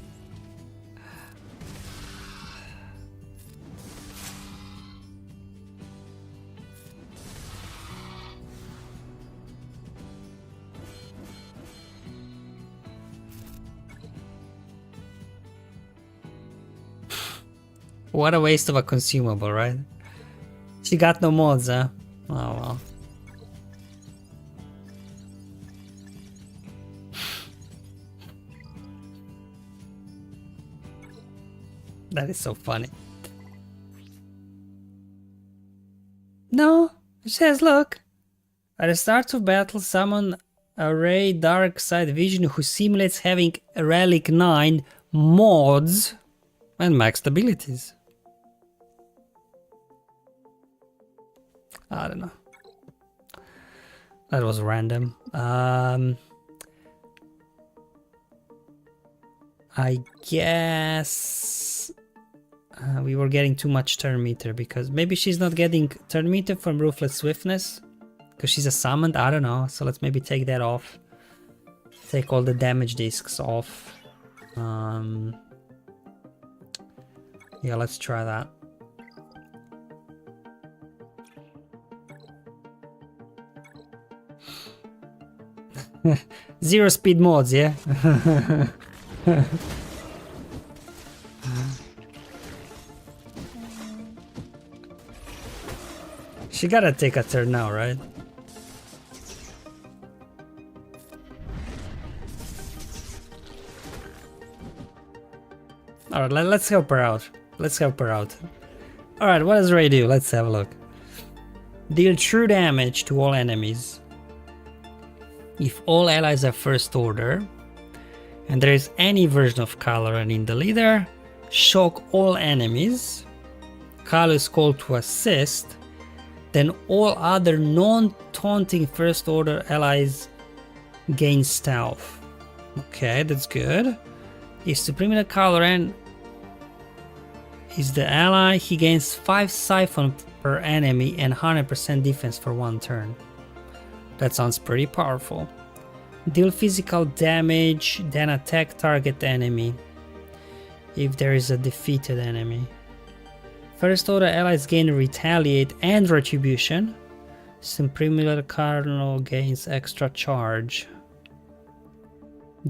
What a waste of a consumable, right? She got no mods, huh? Oh well. That is so funny. No, it says, look. At the start of battle, summon a Rey Dark Side Vision who simulates having a Relic 9 mods and maxed abilities. I don't know. That was random. I guess we were getting too much turn meter because maybe she's not getting turn meter from Ruthless Swiftness because she's a summoned. I don't know. So let's maybe take that off. Take all the damage discs off. Yeah, let's try that. Zero speed mods, yeah? She gotta take a turn now, right? Alright, let's help her out. Let's help her out. Alright, what does Rey do? Let's have a look. Deal true damage to all enemies. If all allies are first order, and there is any version of Kylo Ren in the leader, shock all enemies. Kylo is called to assist, then all other non-taunting first order allies gain stealth. Okay, that's good. If Supreme Leader Kylo Ren is the ally, he gains 5 siphon per enemy and 100% defense for 1 turn. That sounds pretty powerful. Deal physical damage, then attack target enemy if there is a defeated enemy. First order allies gain retaliate and retribution. Supreme Leader Kylo gains extra charge.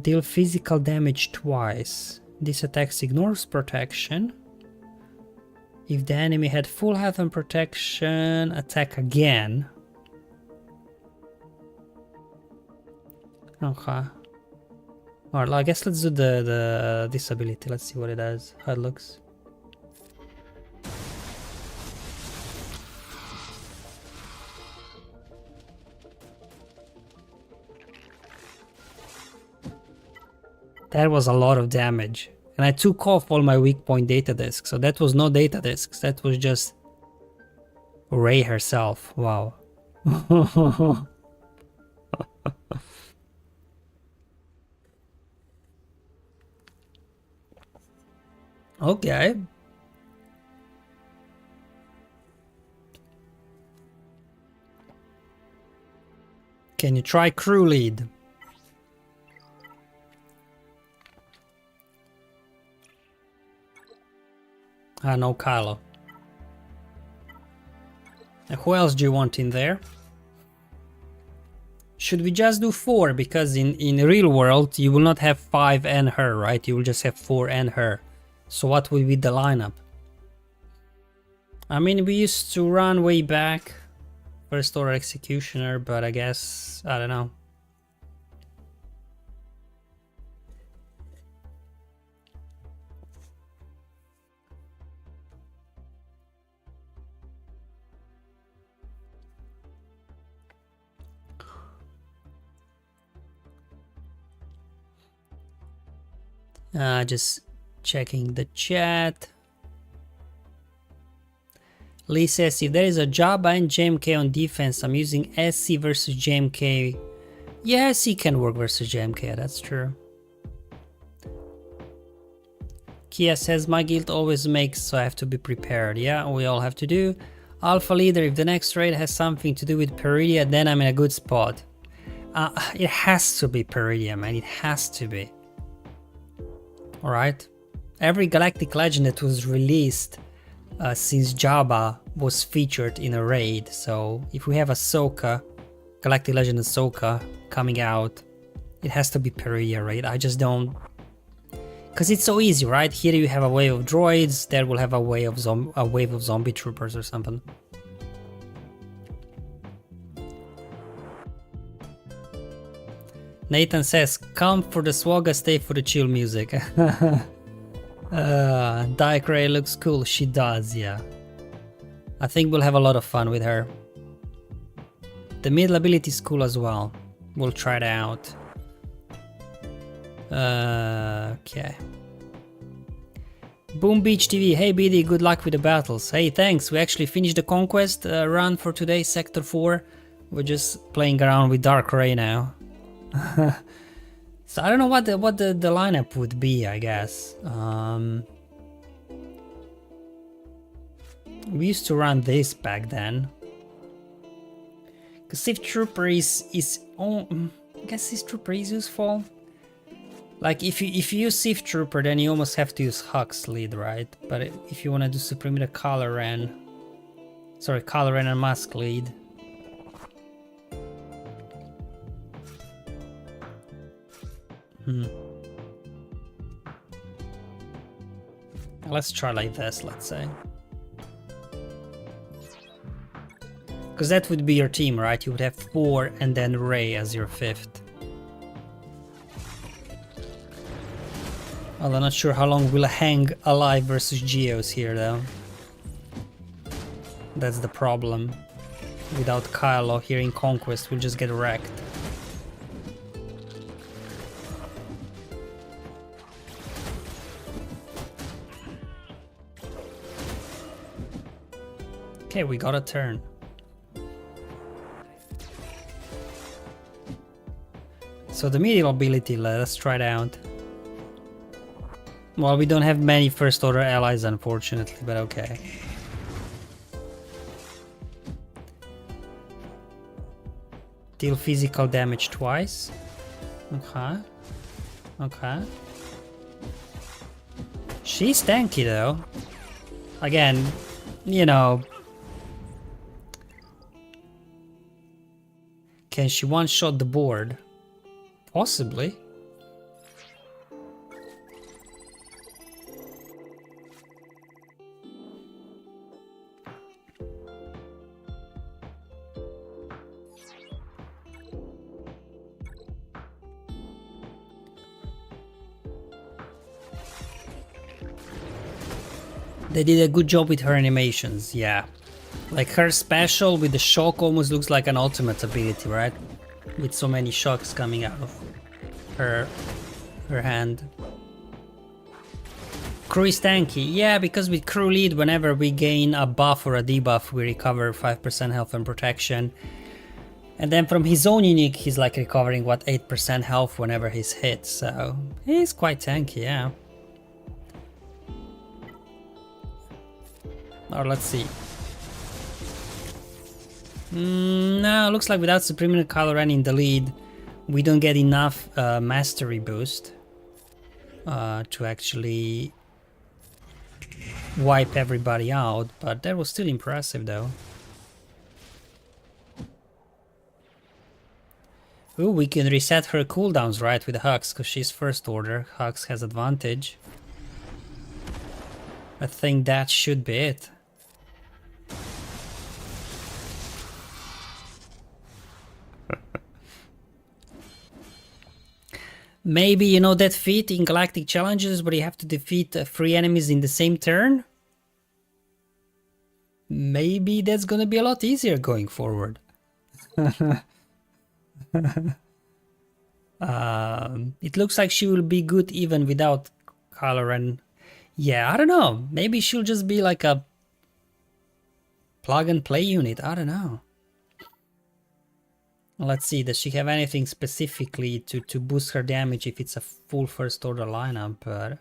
Deal physical damage twice. This attack ignores protection. If the enemy had full health and protection, attack again. Okay. Alright, I guess let's do the this ability. Let's see what it does, how it looks. That was a lot of damage. And I took off all my weak point data discs, so that was no data discs, that was just Rey herself. Wow. Okay. Can you try crew lead? No Kylo. And who else do you want in there? Should we just do 4? Because in real world you will not have 5 and her, right? You will just have 4 and her. So what will be the lineup? I mean, we used to run way back First Order Executioner, but I guess, I don't know. Just checking the chat. Lee says, if there is a Jabba and JMK on defense, I'm using SC versus JMK. Yeah, SC can work versus JMK, that's true. Kia says, my guild always makes, so I have to be prepared. Yeah, we all have to do. Alpha Leader, if the next raid has something to do with Peridia, then I'm in a good spot. It has to be Peridia, man, it has to be. Alright, every Galactic Legend that was released since Jabba was featured in a raid, so if we have Ahsoka, Galactic Legend Ahsoka coming out, it has to be Peridia raid. I just don't... Because it's so easy, right? Here you have a wave of droids, there will have a wave of zombie troopers or something. Nathan says, come for the swagger, stay for the chill music. Dyke Ray looks cool. She does, yeah. I think we'll have a lot of fun with her. The middle ability is cool as well. We'll try it out. Okay. Boom Beach TV. Hey BD, good luck with the battles. Hey, thanks. We actually finished the Conquest run for today, Sector 4. We're just playing around with Dark Ray now. So I don't know what the lineup would be, I guess. We used to run this back then. Cause Sith Trooper is I guess Sith Trooper is useful. Like if you use Sith Trooper, then you almost have to use Hux lead, right? But if you want to do Supreme the Kylo Ren, sorry, Kylo Ren and Mask lead. Let's try like this, let's say. Because that would be your team, right? You would have 4 and then Rey as your 5th. Well, I'm not sure how long we'll hang alive versus Geos here, though. That's the problem. Without Kylo here in Conquest, we'll just get wrecked. Okay, we got a turn. So the medial ability, let's try it out. Well, we don't have many first order allies, unfortunately, but okay. Deal physical damage twice. Okay. Okay. She's tanky though. Again, you know. Can she one-shot the board? Possibly. They did a good job with her animations, yeah. Like her special with the shock almost looks like an ultimate ability, right? With so many shocks coming out of her hand. Crew is tanky, yeah, because with crew lead, whenever we gain a buff or a debuff, we recover 5% health and protection. And then from his own unique, he's like recovering, what, 8% health whenever he's hit, so he's quite tanky, yeah. Or let's see. No, looks like without Supreme Kylo Ren in the lead, we don't get enough mastery boost to actually wipe everybody out, but that was still impressive though. Ooh, we can reset her cooldowns, right, with Hux, because she's first order. Hux has advantage. I think that should be it. Maybe, you know, that feat in Galactic Challenges where you have to defeat 3 enemies in the same turn? Maybe that's gonna be a lot easier going forward. It looks like she will be good even without Kylo Ren. Yeah, I don't know. Maybe she'll just be like a plug and play unit. I don't know. Let's see, does she have anything specifically to boost her damage if it's a full first order lineup? But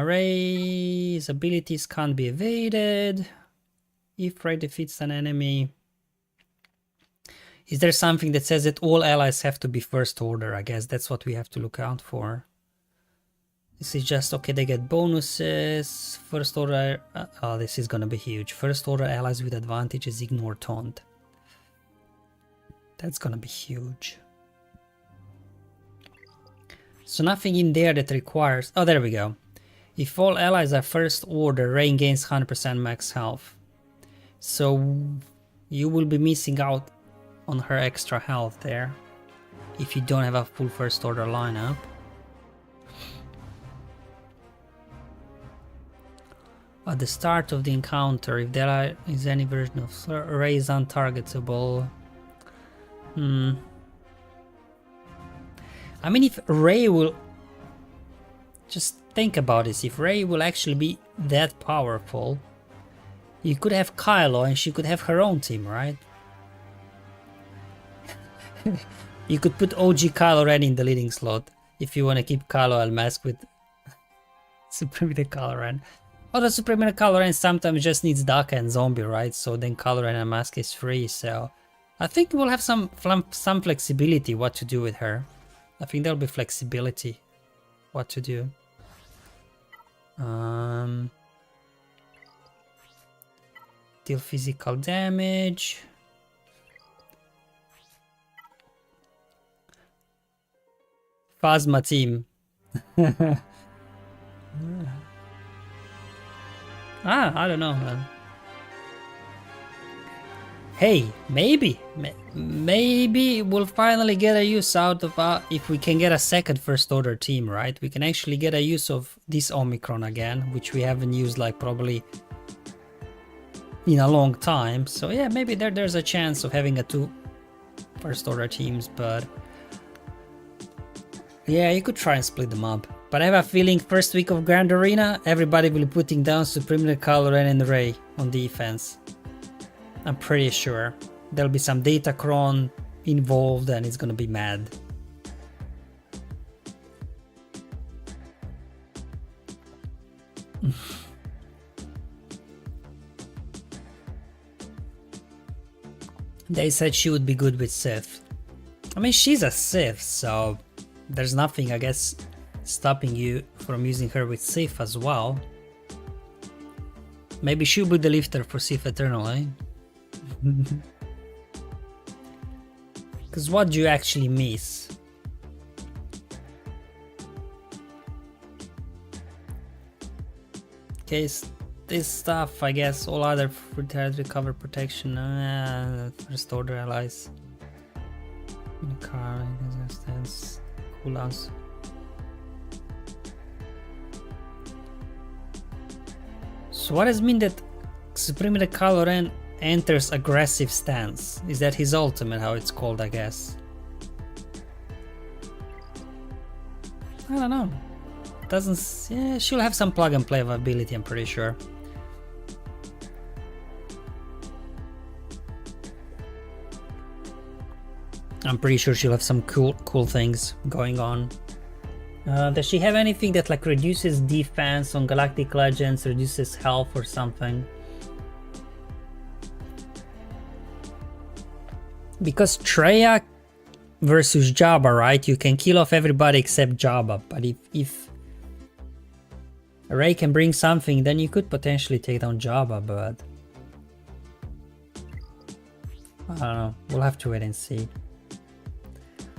Rey's abilities can't be evaded if Rey defeats an enemy. Is there something that says that all allies have to be first order? I guess that's what we have to look out for. This is just, okay, they get bonuses. First order, oh, this is gonna be huge. First order allies with advantages ignore taunt. That's gonna be huge. So nothing in there that requires... Oh, there we go. If all allies are first order, Rey gains 100% max health. So you will be missing out on her extra health there if you don't have a full first order lineup. At the start of the encounter, if there is any version of Rey is untargetable. I mean, if Rey will... Just think about this, if Rey will actually be that powerful, you could have Kylo and she could have her own team, right? You could put OG Kylo Ren in the leading slot if you want to keep Kylo unmasked with Supreme Kylo Ren. Although Supreme Kylo Ren sometimes just needs Daka and Zombie, right? So then Kylo Ren unmasked is free, so... I think we'll have some flexibility what to do with her. I think there'll be flexibility what to do. Deal physical damage. Phasma team. I don't know, man. Hey, maybe we'll finally get a use out of if we can get a second first order team, right? We can actually get a use of this Omicron again, which we haven't used like probably in a long time. So yeah, maybe there's a chance of having a 2 first order teams, but yeah, you could try and split them up. But I have a feeling first week of Grand Arena, everybody will be putting down Supreme Kylo Ren and Rey on defense. I'm pretty sure there'll be some Datacron involved and it's gonna be mad. They said she would be good with Sith. I mean, she's a Sith, so there's nothing, I guess, stopping you from using her with Sith as well. Maybe she'll be the lifter for Sith Eternal, eh? Because what do you actually miss? Okay, this stuff, I guess, all other retired recover protection, first order allies. In the car, resistance, cooldowns. So what does it mean that Supreme Leader Kylo Ren enters aggressive stance? Is that his ultimate, how it's called, I guess? I don't know. Doesn't... yeah, she'll have some plug and play ability, I'm pretty sure. I'm pretty sure she'll have some cool things going on. Does she have anything that like reduces defense on Galactic Legends, reduces health or something? Because Traya versus Jabba, right? You can kill off everybody except Jabba, but if Rey can bring something, then you could potentially take down Jabba, but I don't know. We'll have to wait and see.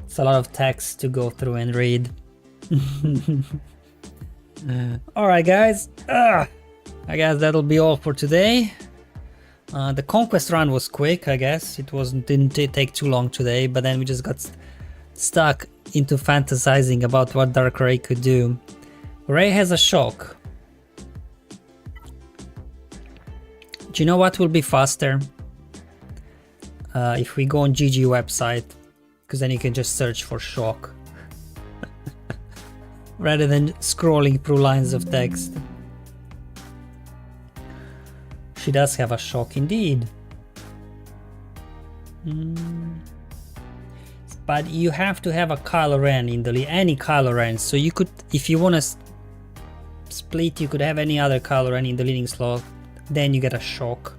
It's a lot of text to go through and read. Alright guys, I guess that'll be all for today. The Conquest run was quick, I guess. It didn't take too long today, but then we just got stuck into fantasizing about what Dark Rey could do. Rey has a shock. Do you know what will be faster? If we go on GG website, because then you can just search for shock rather than scrolling through lines of text. She does have a shock indeed. But you have to have a Kylo Ren in the lead, any Kylo Ren. So you could, if you want to split, you could have any other Kylo Ren in the leading slot, then you get a shock.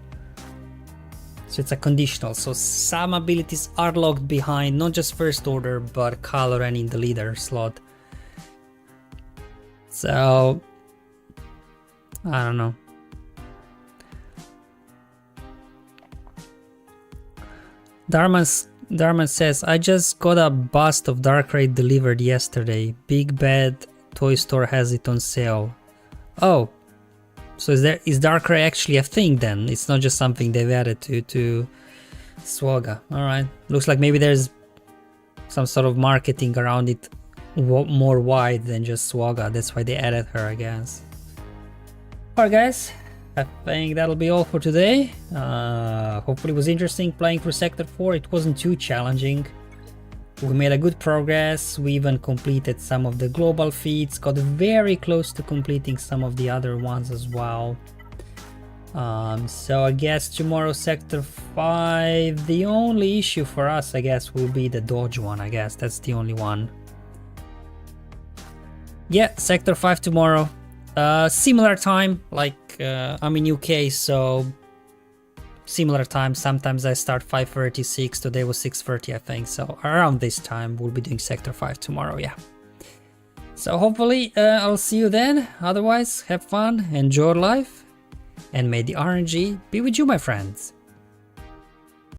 So it's a conditional, so some abilities are locked behind, not just First Order, but Kylo Ren in the leader slot. So, I don't know. Darman says, I just got a bust of Dark Rey delivered yesterday. Big Bad Toy Store has it on sale. Oh. So is Dark Rey actually a thing then? It's not just something they've added to SWGOH. Alright. Looks like maybe there's some sort of marketing around it more wide than just SWGOH. That's why they added her, I guess. Alright guys, I think that'll be all for today. Hopefully it was interesting playing through Sector 4. It wasn't too challenging. We made a good progress. We even completed some of the global feats, got very close to completing some of the other ones as well. So I guess tomorrow Sector 5, the only issue for us I guess will be the dodge one. I guess that's the only one. Yeah, Sector 5 tomorrow. Similar time, like I'm in UK, so similar time. Sometimes I start 5:36, today was 6:30 I think, so around this time we'll be doing Sector 5 tomorrow, yeah. So hopefully I'll see you then. Otherwise, have fun, enjoy life, and may the RNG be with you, my friends.